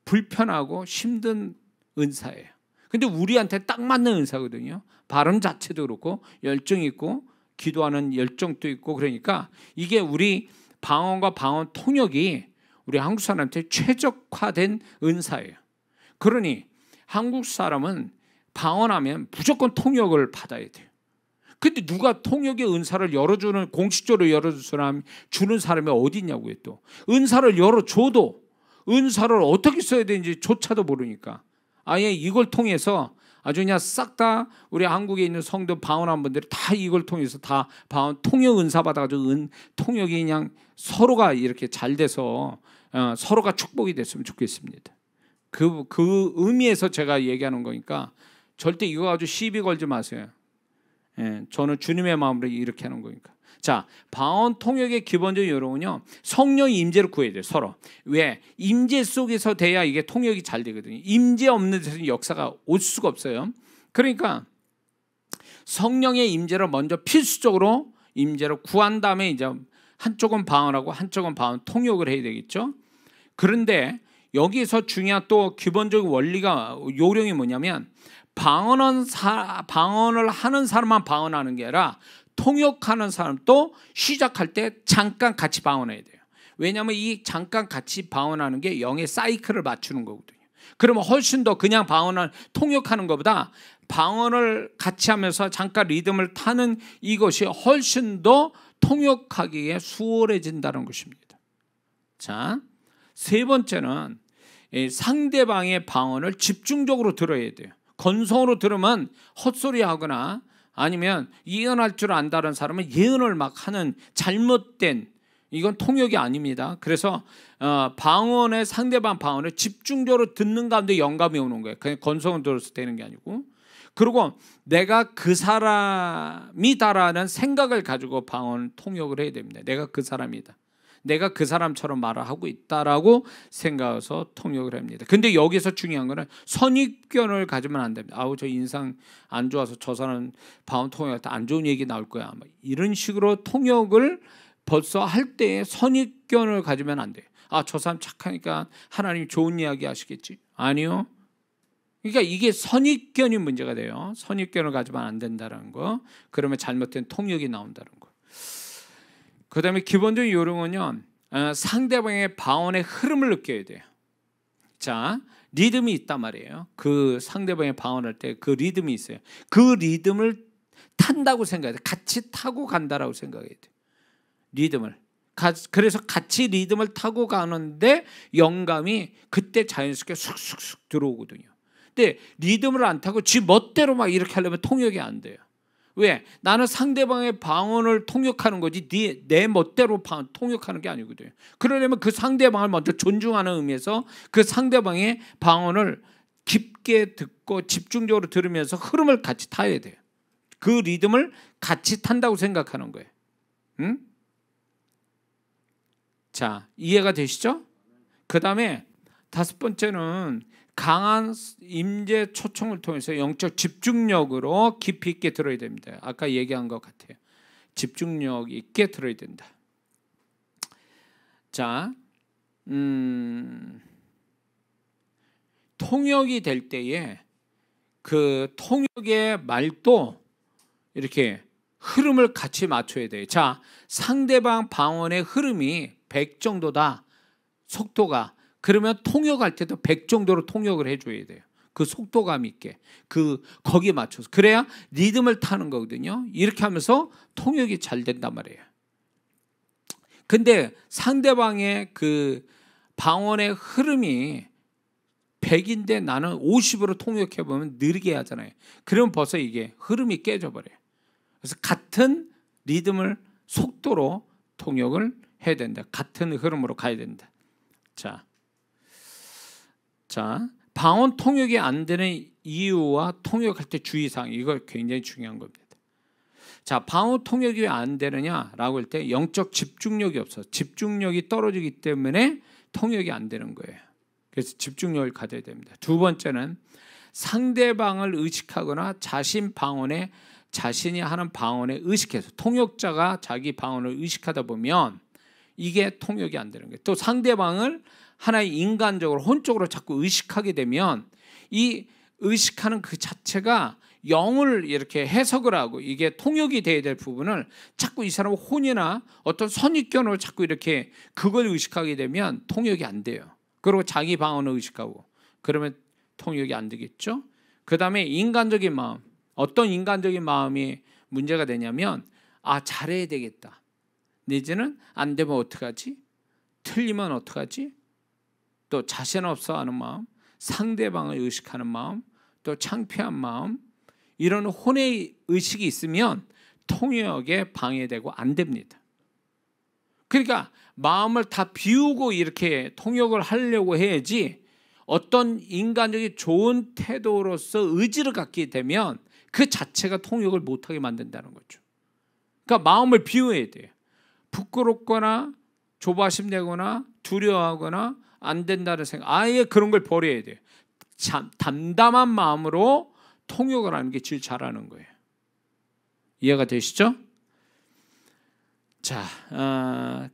불편하고 힘든 은사예요. 근데 우리한테 딱 맞는 은사거든요. 발음 자체도 그렇고 열정이 있고 기도하는 열정도 있고, 그러니까 이게 우리 방언과 방언 통역이 우리 한국 사람한테 최적화된 은사예요. 그러니 한국 사람은 방언하면 무조건 통역을 받아야 돼요. 근데 누가 통역의 은사를 열어주는, 공식적으로 주는 사람이 어디 있냐고요. 또 은사를 열어줘도 은사를 어떻게 써야 되는지 조차도 모르니까 아예 이걸 통해서 아주 그냥 싹 다 우리 한국에 있는 성도 방언한 분들이 다 이걸 통해서 다 방언 통역 은사 받아가지고 통역이 그냥 서로가 이렇게 잘 돼서 서로가 축복이 됐으면 좋겠습니다. 그 의미에서 제가 얘기하는 거니까 절대 이거 가지고 시비 걸지 마세요. 저는 주님의 마음으로 이렇게 하는 거니까. 자, 방언 통역의 기본적인 요령은요, 성령의 임재를 구해야 돼요. 서로. 왜? 임재 속에서 돼야 이게 통역이 잘 되거든요. 임재 없는 데서는 역사가 올 수가 없어요. 그러니까 성령의 임재를 먼저 필수적으로 임재를 구한 다음에 이제 한쪽은 방언하고 한쪽은 방언 통역을 해야 되겠죠. 그런데 여기서 중요한 또 기본적인 원리가, 요령이 뭐냐면, 방언을 하는 사람만 방언하는 게 아니라 통역하는 사람도 시작할 때 잠깐 같이 방언해야 돼요. 왜냐하면 이 잠깐 같이 방언하는 게 영의 사이클을 맞추는 거거든요. 그러면 훨씬 더 그냥 통역하는 것보다 방언을 같이 하면서 잠깐 리듬을 타는 이것이 훨씬 더 통역하기에 수월해진다는 것입니다. 자, 세 번째는 상대방의 방언을 집중적으로 들어야 돼요. 건성으로 들으면 헛소리하거나 아니면 예언할 줄 안다는 사람은 예언을 막 하는 잘못된, 이건 통역이 아닙니다. 그래서 방언의 상대방 방언을 집중적으로 듣는 가운데 영감이 오는 거예요. 그냥 건성으로 들어서 되는 게 아니고. 그리고 내가 그 사람이다라는 생각을 가지고 방언 통역을 해야 됩니다. 내가 그 사람이다. 내가 그 사람처럼 말을 하고 있다라고 생각해서 통역을 합니다. 근데 여기서 중요한 거는 선입견을 가지면 안 됩니다. 아우, 저 인상 안 좋아서 저 사람 방언 통역할 때 안 좋은 얘기 나올 거야. 이런 식으로 통역을 벌써 할 때 선입견을 가지면 안 돼요. 아, 저 사람 착하니까 하나님 좋은 이야기 하시겠지. 아니요. 그러니까 이게 선입견이 문제가 돼요. 선입견을 가지면 안 된다는 거. 그러면 잘못된 통역이 나온다는 거. 그 다음에 기본적인 요령은요, 상대방의 방언의 흐름을 느껴야 돼요. 자, 리듬이 있단 말이에요. 그 상대방의 방언할 때 그 리듬이 있어요. 그 리듬을 탄다고 생각해야 돼요. 같이 타고 간다라고 생각해야 돼요. 리듬을. 그래서 같이 리듬을 타고 가는데 영감이 그때 자연스럽게 쑥쑥쑥 들어오거든요. 근데 리듬을 안 타고 지 멋대로 막 이렇게 하려면 통역이 안 돼요. 왜? 나는 상대방의 방언을 통역하는 거지 내 멋대로 통역하는 게 아니거든요. 그러려면 그 상대방을 먼저 존중하는 의미에서 그 상대방의 방언을 깊게 듣고 집중적으로 들으면서 흐름을 같이 타야 돼요. 그 리듬을 같이 탄다고 생각하는 거예요. 응? 자, 이해가 되시죠? 그 다음에 다섯 번째는 강한 임재 초청을 통해서 영적 집중력으로 깊이 있게 들어야 됩니다. 아까 얘기한 것 같아요. 집중력 있게 들어야 된다. 자, 통역이 될 때에 그 통역의 말도 이렇게 흐름을 같이 맞춰야 돼요. 자, 상대방 방언의 흐름이 100 정도다. 속도가. 그러면 통역할 때도 100 정도로 통역을 해줘야 돼요. 그 속도감 있게. 거기에 맞춰서. 그래야 리듬을 타는 거거든요. 이렇게 하면서 통역이 잘 된단 말이에요. 근데 상대방의 그 방언의 흐름이 100인데 나는 50으로 통역해보면 느리게 하잖아요. 그러면 벌써 이게 흐름이 깨져버려요. 그래서 같은 리듬을 속도로 통역을 해야 된다. 같은 흐름으로 가야 된다. 자, 방언 통역이 안 되는 이유와 통역할 때 주의사항, 이거 굉장히 중요한 겁니다. 자, 방언 통역이 왜 안 되느냐라고 할 때 영적 집중력이 없어. 집중력이 떨어지기 때문에 통역이 안 되는 거예요. 그래서 집중력을 가져야 됩니다. 두 번째는 상대방을 의식하거나 자신이 하는 방언에 의식해서 통역자가 자기 방언을 의식하다 보면 이게 통역이 안 되는 거예요. 또 상대방을 하나의 인간적으로 혼적으로 자꾸 의식하게 되면 이 의식하는 그 자체가 영을 이렇게 해석을 하고 이게 통역이 돼야 될 부분을 자꾸 이 사람은 혼이나 어떤 선입견으로 자꾸 이렇게 그걸 의식하게 되면 통역이 안 돼요. 그리고 자기 방언을 의식하고 그러면 통역이 안 되겠죠. 그 다음에 인간적인 마음, 어떤 인간적인 마음이 문제가 되냐면 잘해야 되겠다. 내지는 안 되면 어떡하지? 틀리면 어떡하지? 또 자신 없어 하는 마음, 상대방을 의식하는 마음, 또 창피한 마음, 이런 혼의 의식이 있으면 통역에 방해되고 안 됩니다. 그러니까 마음을 다 비우고 이렇게 통역을 하려고 해야지 어떤 인간적인 좋은 태도로서 의지를 갖게 되면 그 자체가 통역을 못하게 만든다는 거죠. 그러니까 마음을 비워야 돼요. 부끄럽거나 조바심 내거나 두려워하거나 안 된다는 생각, 아예 그런 걸 버려야 돼요. 담담한 마음으로 통역을 하는 게 제일 잘하는 거예요. 이해가 되시죠? 자,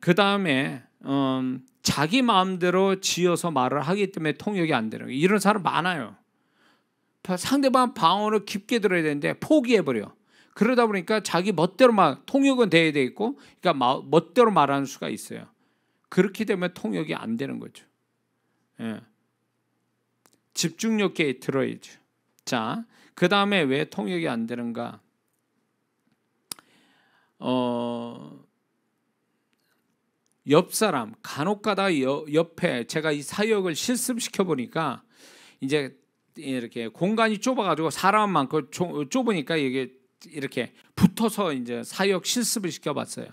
그 다음에 자기 마음대로 지어서 말을 하기 때문에 통역이 안 되는 거예요. 이런 사람 많아요. 상대방 방언을 깊게 들어야 되는데 포기해버려. 그러다 보니까 자기 멋대로 막 통역은 돼야 되겠고, 그러니까 멋대로 말하는 수가 있어요. 그렇게 되면 통역이 안 되는 거죠. 예. 집중력 있게 들어야죠. 자, 그 다음에 왜 통역이 안 되는가? 옆 사람 간혹가다 옆에 제가 이 사역을 실습시켜 보니까 이제 이렇게 공간이 좁아가지고 사람 많고 좁으니까 이게 이렇게 붙어서 이제 사역 실습을 시켜봤어요.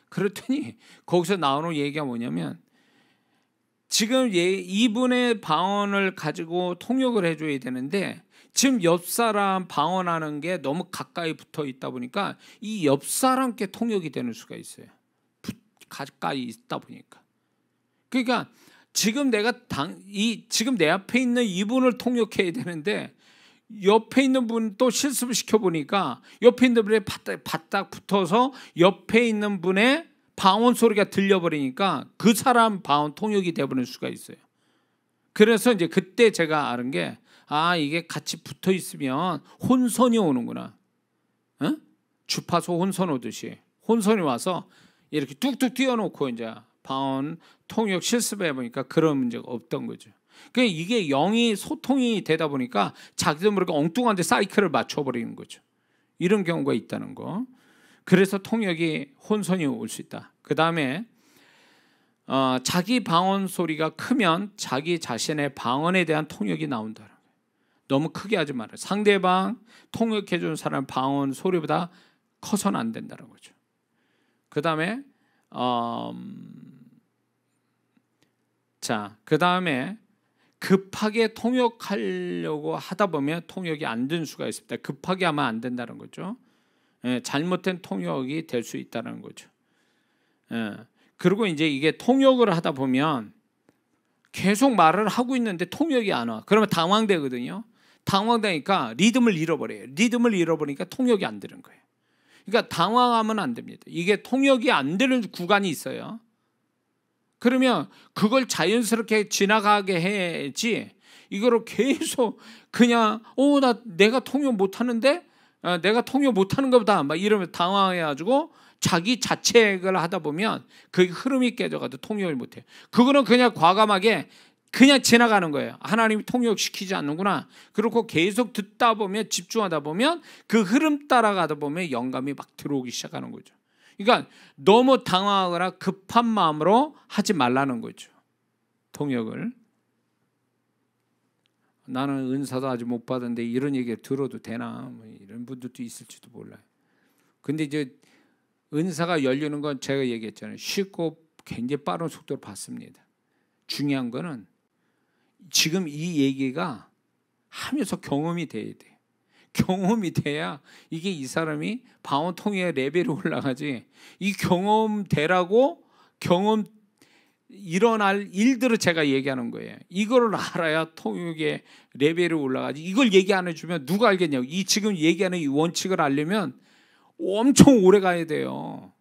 그랬더니 거기서 나오는 얘기가 뭐냐면 지금 이분의 방언을 가지고 통역을 해줘야 되는데 지금 옆 사람 방언하는 게 너무 가까이 붙어 있다 보니까 이 옆 사람께 통역이 되는 수가 있어요. 가까이 있다 보니까. 그러니까 지금 지금 내 앞에 있는 이분을 통역해야 되는데 옆에 있는 분 또 실습을 시켜보니까 옆에 있는 분에 바닥 붙어서 옆에 있는 분의 방언 소리가 들려버리니까 그 사람 방언 통역이 돼버릴 수가 있어요. 그래서 이제 그때 제가 아는 게 이게 같이 붙어 있으면 혼선이 오는구나. 주파수 혼선 오듯이 혼선이 와서 이렇게 뚝뚝 띄워놓고 이제 방언 통역 실습해 보니까 그런 문제가 없던 거죠. 그러니까 이게 영이 소통이 되다 보니까 자기도 모르게 엉뚱한데 사이클을 맞춰버리는 거죠. 이런 경우가 있다는 거. 그래서 통역이 혼선이 올 수 있다. 그 다음에 자기 방언 소리가 크면 자기 자신의 방언에 대한 통역이 나온다는 거예요. 너무 크게 하지 말아요. 상대방 통역해 주는 사람 방언 소리보다 커서는 안 된다는 거죠. 그 다음에 그 다음에 급하게 통역하려고 하다 보면 통역이 안 된 수가 있습니다. 급하게 하면 안 된다는 거죠. 잘못된 통역이 될 수 있다는 거죠. 그리고 이제 이게 통역을 하다 보면 계속 말을 하고 있는데 통역이 안 와. 그러면 당황되거든요. 당황되니까 리듬을 잃어버려요. 리듬을 잃어버리니까 통역이 안 되는 거예요. 그러니까 당황하면 안 됩니다. 이게 통역이 안 되는 구간이 있어요. 그러면 그걸 자연스럽게 지나가게 해야지, 이거를 계속 그냥 내가 통역 못하는데, 내가 통역 못하는 것보다 막 이러면 당황해가지고 자기 자책을 하다 보면 그 흐름이 깨져가지고 통역을 못해요. 그거는 그냥 과감하게 그냥 지나가는 거예요. 하나님이 통역시키지 않는구나. 그리고 계속 듣다 보면, 집중하다 보면 그 흐름 따라가다 보면 영감이 막 들어오기 시작하는 거죠. 그러니까 너무 당황하거나 급한 마음으로 하지 말라는 거죠. 통역을. 나는 은사도 아직 못 받았는데 이런 얘기 들어도 되나, 이런 분들도 있을지도 몰라요. 근데 이제 은사가 열리는 건 제가 얘기했잖아요. 쉽고 굉장히 빠른 속도로 받습니다. 중요한 거는 지금 이 얘기가 하면서 경험이 돼야 돼. 경험이 돼야 이게 이 사람이 방언 통역의 레벨이 올라가지. 이 경험되라고 경험 일어날 일들을 제가 얘기하는 거예요. 이거를 알아야 통역의 레벨이 올라가지. 이걸 얘기 안 해주면 누가 알겠냐고. 이 지금 얘기하는 이 원칙을 알려면 엄청 오래 가야 돼요.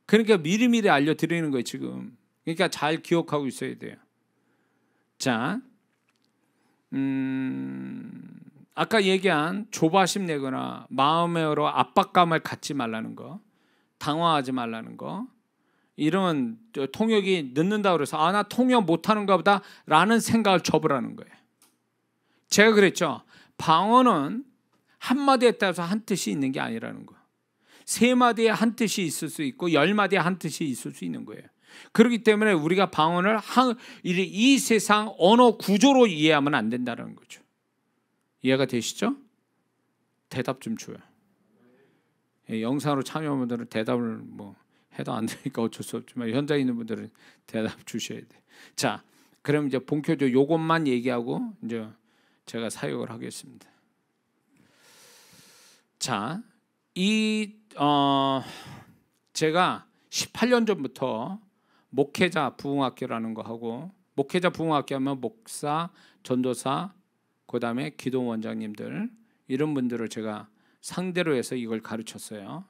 그러니까 미리미리 알려드리는 거예요 지금. 그러니까 잘 기억하고 있어야 돼요. 자, 아까 얘기한 조바심 내거나 마음으로 압박감을 갖지 말라는 거, 당황하지 말라는 거, 이런 통역이 늦는다 그래서 나 통역 못하는가 보다 라는 생각을 접으라는 거예요. 제가 그랬죠. 방언은 한마디에 따라서 한 뜻이 있는 게 아니라는 거. 3마디에 한 뜻이 있을 수 있고 10마디에 한 뜻이 있을 수 있는 거예요. 그렇기 때문에 우리가 방언을 이 세상 언어 구조로 이해하면 안 된다는 거죠. 이해가 되시죠? 대답 좀 줘요. 영상으로 참여한 분들은 대답을 해도 안 되니까 어쩔 수 없지만 현장에 있는 분들은 대답 주셔야 돼요. 자, 그럼 이제 본격적으로 요것만 얘기하고 이제 제가 사역을 하겠습니다. 자, 제가 18년 전부터 목회자 부흥학교라는 거 하고, 목회자 부흥학교 하면 목사, 전도사, 그 다음에 기도원장님들 이런 분들을 제가 상대로 해서 이걸 가르쳤어요.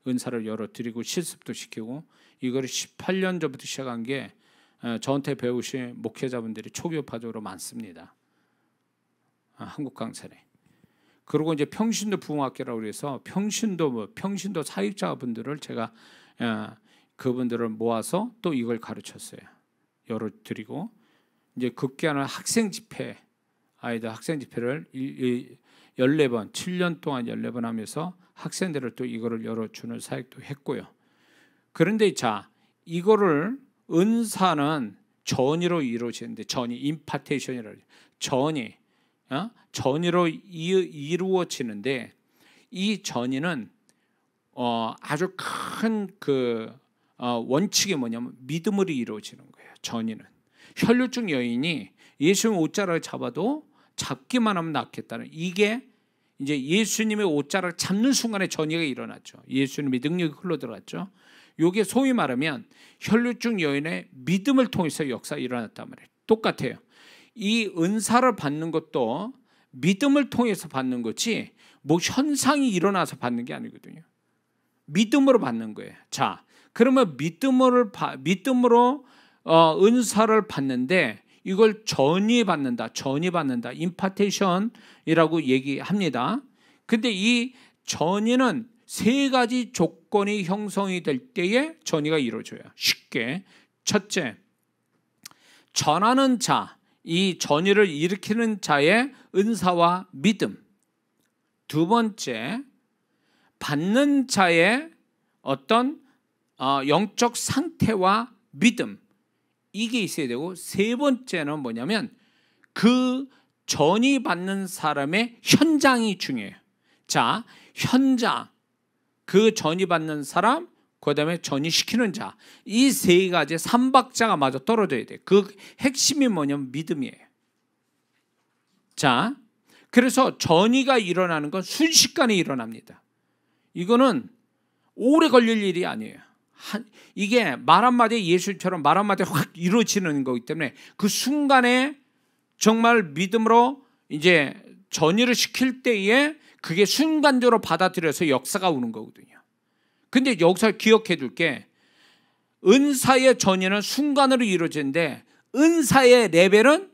은사를 열어드리고 실습도 시키고, 이걸 18년 전부터 시작한 게 저한테 배우신 목회자분들이 초교파적으로 많습니다. 한국 강산에. 그리고 이제 평신도 부흥학교라고 해서 평신도 사역자분들을 제가 그분들을 모아서 또 이걸 가르쳤어요. 열어드리고, 이제 급기야는 학생 집회, 아이들 학생 집회를 14번, 7년 동안 14번 하면서 학생들을 또 이거를 열어주는 사역도 했고요. 그런데 자, 이거를 은사는 전의로 이루어지는데, 전의, 임파테이션이라고 해요. 전의로 이루어지는데, 이 전의는 아주 큰 원칙이 뭐냐면 믿음으로 이루어지는 거예요. 전의는 혈루증 여인이 예수님 옷자락을 잡아도 잡기만 하면 낫겠다는, 이게 이제 예수님의 옷자락을 잡는 순간에 전의가 일어났죠. 예수님의 능력이 흘러들어갔죠. 이게 소위 말하면 혈루증 여인의 믿음을 통해서 역사가 일어났단 말이에요. 똑같아요. 이 은사를 받는 것도 믿음을 통해서 받는 거지 현상이 일어나서 받는 게 아니거든요. 믿음으로 받는 거예요. 자, 그러면 믿음으로 은사를 받는데 이걸 전이 받는다, 임파테이션이라고 얘기합니다. 근데 이 전이는 3가지 조건이 형성이 될 때에 전이가 이루어져요. 쉽게, 첫째, 전하는 자, 이 전이를 일으키는 자의 은사와 믿음. 두 번째, 받는 자의 어떤 영적 상태와 믿음, 이게 있어야 되고, 세 번째는 뭐냐면 그 전이받는 사람의 현장이 중요해요. 자, 현장, 그 전이받는 사람, 그 다음에 전이시키는 자, 이 세 가지 삼박자가 맞아 떨어져야 돼요. 그 핵심이 뭐냐면 믿음이에요. 자, 그래서 전이가 일어나는 건 순식간에 일어납니다. 이거는 오래 걸릴 일이 아니에요. 이게 말 한마디에 예수처럼 말 한마디에 확 이루어지는 거기 때문에 그 순간에 정말 믿음으로 이제 전이를 시킬 때에 그게 순간적으로 받아들여서 역사가 오는 거거든요. 근데 여기서 기억해 둘게, 은사의 전이는 순간으로 이루어지는데 은사의 레벨은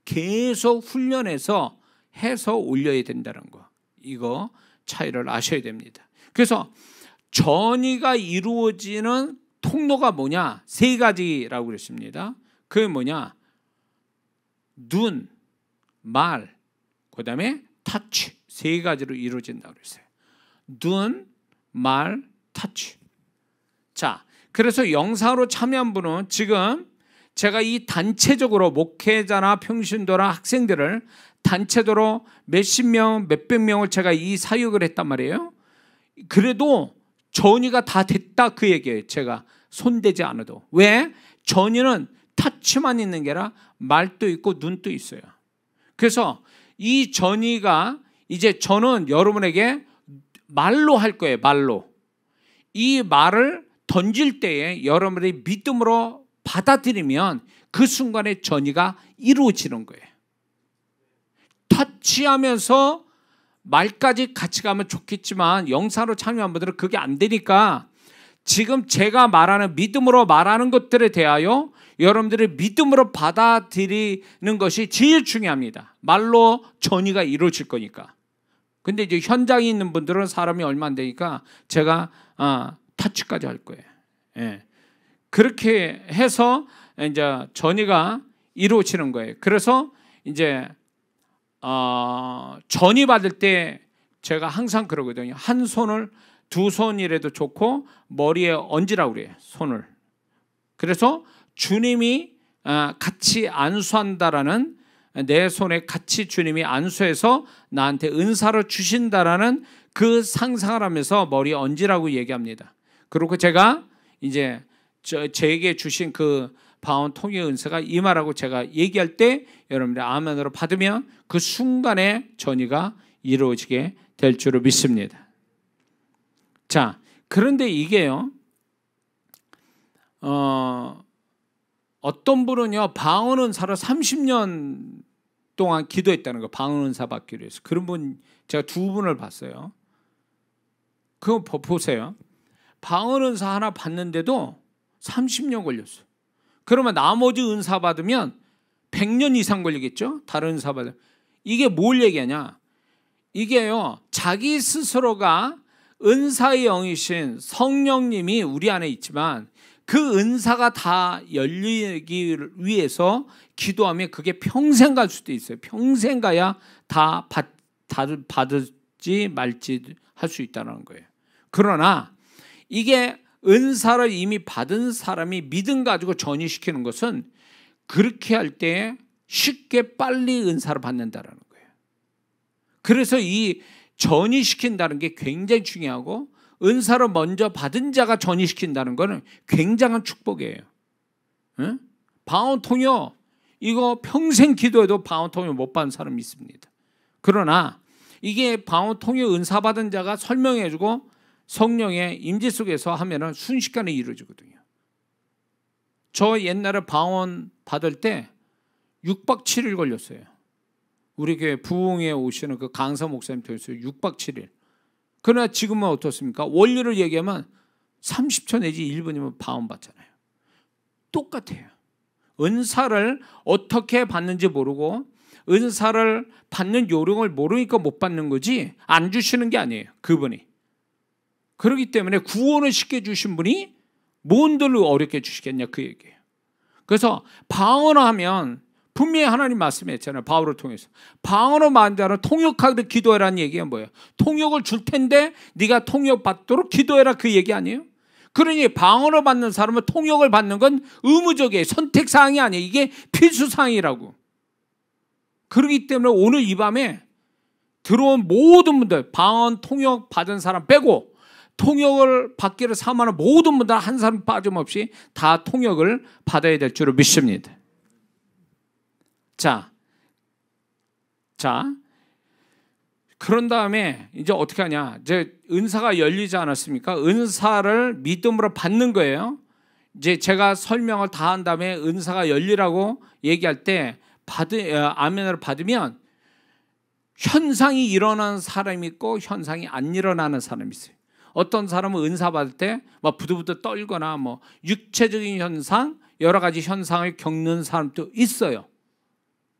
계속 훈련해서 해서 올려야 된다는 거, 이거 차이를 아셔야 됩니다. 그래서 전이가 이루어지는 통로가 뭐냐? 세 가지라고 그랬습니다. 그게 뭐냐? 눈, 말, 그 다음에 터치, 세 가지로 이루어진다고 그랬어요. 눈, 말, 터치. 자, 그래서 영상으로 참여한 분은 지금 제가 이 단체적으로 목회자나 평신도나 학생들을 단체적으로 몇십 명, 몇백 명을 제가 이 사역을 했단 말이에요. 그래도 전이가 다 됐다 그 얘기예요. 제가 손대지 않아도. 왜? 전이는 터치만 있는 게 아니라 말도 있고 눈도 있어요. 그래서 이 전이가 이제 저는 여러분에게 말로 할 거예요. 말로. 이 말을 던질 때에 여러분들이 믿음으로 받아들이면 그 순간에 전이가 이루어지는 거예요. 터치하면서 말까지 같이 가면 좋겠지만 영상으로 참여한 분들은 그게 안 되니까 지금 제가 말하는 믿음으로 말하는 것들에 대하여 여러분들이 믿음으로 받아들이는 것이 제일 중요합니다. 말로 전이가 이루어질 거니까. 근데 이제 현장에 있는 분들은 사람이 얼마 안 되니까 제가 터치까지 할 거예요. 예. 그렇게 해서 이제 전이가 이루어지는 거예요. 그래서 이제 전이 받을 때 제가 항상 그러거든요. 한 손을, 두 손이라도 좋고 머리에 얹으라고 그래요. 손을. 그래서 주님이 같이 안수한다라는, 내 손에 같이 주님이 안수해서 나한테 은사를 주신다라는 그 상상을 하면서 머리에 얹으라고 얘기합니다. 그리고 제가 이제 제게 주신 그 바운 통의 은사가 임하라고 제가 얘기할 때 여러분들이 아멘으로 받으면 그 순간에 전이가 이루어지게 될 줄을 믿습니다. 자, 그런데 이게요, 어떤 분은요 방언 은사를 30년 동안 기도했다는 거, 방언 은사 받기로 해서. 그런 분 제가 두 분을 봤어요. 그거 보세요. 방언 은사 하나 받는데도 30년 걸렸어요. 그러면 나머지 은사 받으면 100년 이상 걸리겠죠? 다른 은사 받으면. 이게 뭘 얘기하냐? 이게요, 자기 스스로가 은사의 영이신 성령님이 우리 안에 있지만 그 은사가 다 열리기 위해서 기도하면 그게 평생 갈 수도 있어요. 평생 가야 다 받을지 말지 할 수 있다는 거예요. 그러나 이게 은사를 이미 받은 사람이 믿음 가지고 전이시키는 것은 그렇게 할 때 쉽게 빨리 은사를 받는다는 거예요. 그래서 이 전이시킨다는 게 굉장히 중요하고, 은사를 먼저 받은 자가 전이시킨다는 것은 굉장한 축복이에요. 응? 방언 통역, 이거 평생 기도해도 방언 통역 못 받은 사람이 있습니다. 그러나 이게 방언 통역 은사 받은 자가 설명해주고 성령의 임재 속에서 하면은 순식간에 이루어지거든요. 저 옛날에 방언 받을 때 6박 7일 걸렸어요. 우리 교회 부흥에 오시는 그 강사 목사님 통해서 6박 7일. 그러나 지금은 어떻습니까? 원리를 얘기하면 30초 내지 1분이면 방언 받잖아요. 똑같아요. 은사를 어떻게 받는지 모르고 은사를 받는 요령을 모르니까 못 받는 거지 안 주시는 게 아니에요. 그분이. 그렇기 때문에 구원을 쉽게 주신 분이 뭔들 어렵게 주시겠냐 그 얘기예요. 그래서 방언을 하면 분명히 하나님 말씀했잖아요. 바울을 통해서. 방언을 만자는 통역하기를 기도해라는 얘기가 뭐예요? 통역을 줄 텐데 네가 통역 받도록 기도해라 그 얘기 아니에요? 그러니 방언을 받는 사람은 통역을 받는 건 의무적이에요. 선택사항이 아니에요. 이게 필수사항이라고. 그렇기 때문에 오늘 이 밤에 들어온 모든 분들, 방언 통역 받은 사람 빼고 통역을 받기를 사모하는 모든 분들 한 사람 빠짐없이 다 통역을 받아야 될 줄을 믿습니다. 자, 그런 다음에 이제 어떻게 하냐? 이제 은사가 열리지 않았습니까? 은사를 믿음으로 받는 거예요. 이제 제가 설명을 다 한 다음에 은사가 열리라고 얘기할 때 아멘을 받으면 현상이 일어나는 사람이 있고 현상이 안 일어나는 사람이 있어요. 어떤 사람은 은사 받을 때 막 부들부들 떨거나 뭐 육체적인 현상, 여러 가지 현상을 겪는 사람도 있어요.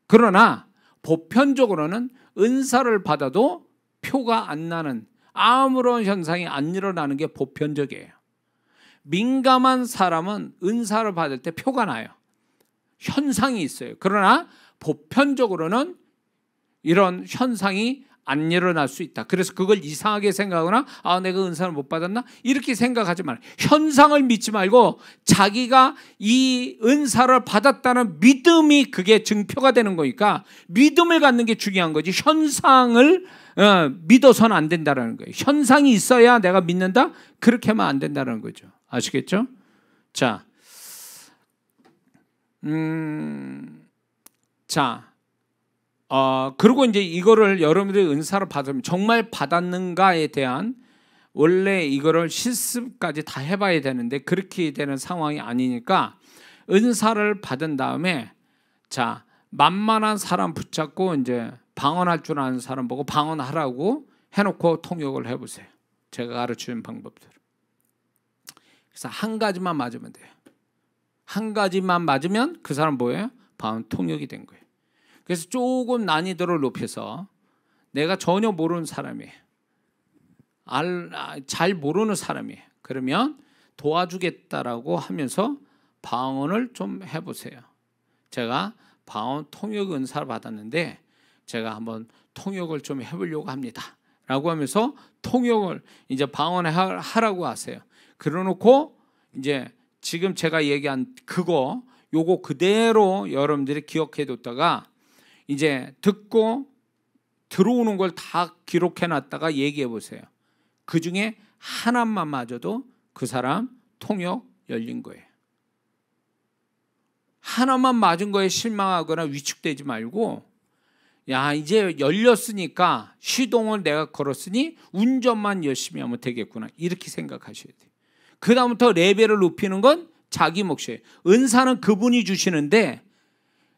그러나 보편적으로는 은사를 받아도 표가 안 나는, 아무런 현상이 안 일어나는 게 보편적이에요. 민감한 사람은 은사를 받을 때 표가 나요. 현상이 있어요. 그러나 보편적으로는 이런 현상이 안 일어날 수 있다. 그래서 그걸 이상하게 생각하거나 내가 은사를 못 받았나? 이렇게 생각하지 말아요. 현상을 믿지 말고 자기가 이 은사를 받았다는 믿음이 그게 증표가 되는 거니까 믿음을 갖는 게 중요한 거지, 현상을 믿어서는 안 된다는 거예요. 현상이 있어야 내가 믿는다? 그렇게 하면 안 된다는 거죠. 아시겠죠? 자, 그리고 이제 이거를 여러분들이 은사를 받으면 정말 받았는가에 대한 원래 이거를 실습까지 다 해봐야 되는데 그렇게 되는 상황이 아니니까 은사를 받은 다음에 자, 만만한 사람 붙잡고 이제 방언할 줄 아는 사람 보고 방언하라고 해놓고 통역을 해보세요. 제가 가르치는 방법들. 그래서 한 가지만 맞으면 돼요. 한 가지만 맞으면 그 사람 뭐예요? 방언 통역이 된 거예요. 그래서 조금 난이도를 높여서 내가 전혀 모르는 사람이에요. 잘 모르는 사람이에요. 그러면 도와주겠다라고 하면서 방언을 좀 해보세요. 제가 방언 통역 은사를 받았는데 제가 한번 통역을 좀 해보려고 합니다. 라고 하면서 통역을 이제 방언을 하라고 하세요. 그러놓고 이제 지금 제가 얘기한 요거 그대로 여러분들이 기억해 뒀다가 이제 듣고 들어오는 걸 다 기록해 놨다가 얘기해 보세요. 그 중에 하나만 맞아도 그 사람 통역 열린 거예요. 하나만 맞은 거에 실망하거나 위축되지 말고 야, 이제 열렸으니까 시동을 내가 걸었으니 운전만 열심히 하면 되겠구나, 이렇게 생각하셔야 돼요. 그 다음부터 레벨을 높이는 건 자기 몫이에요. 은사는 그분이 주시는데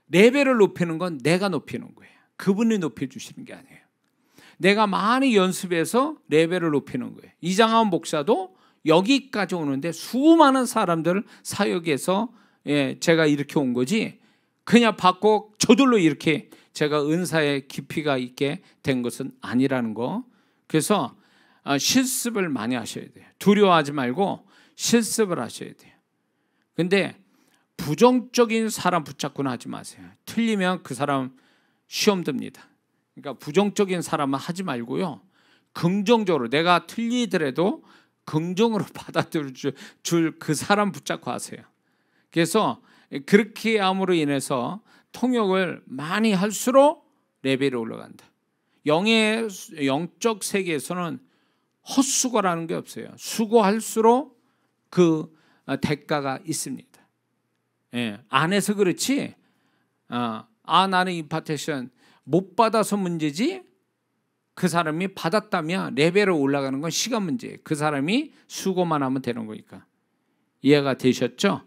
레벨을 높이는 건 내가 높이는 거예요. 그분이 높여주시는 게 아니에요. 내가 많이 연습해서 레벨을 높이는 거예요. 이장한 목사도 여기까지 오는데 수많은 사람들 사역에서 제가 이렇게 온 거지 그냥 받고 저절로 이렇게 제가 은사의 깊이가 있게 된 것은 아니라는 거. 그래서 실습을 많이 하셔야 돼요. 두려워하지 말고 실습을 하셔야 돼요. 근데 부정적인 사람 붙잡고는 하지 마세요. 틀리면 그 사람 시험 듭니다. 그러니까 부정적인 사람은 하지 말고요, 긍정적으로 내가 틀리더라도 긍정으로 받아들일 줄 그 사람 붙잡고 하세요. 그래서 그렇게 함으로 인해서 통역을 많이 할수록 레벨이 올라간다. 영적 세계에서는 헛수고라는 게 없어요. 수고할수록 그 대가가 있습니다. 안 해서 그렇지 나는 임파테이션 못 받아서 문제지, 그 사람이 받았다면 레벨을 올라가는 건 시간 문제예요. 그 사람이 수고만 하면 되는 거니까. 이해가 되셨죠?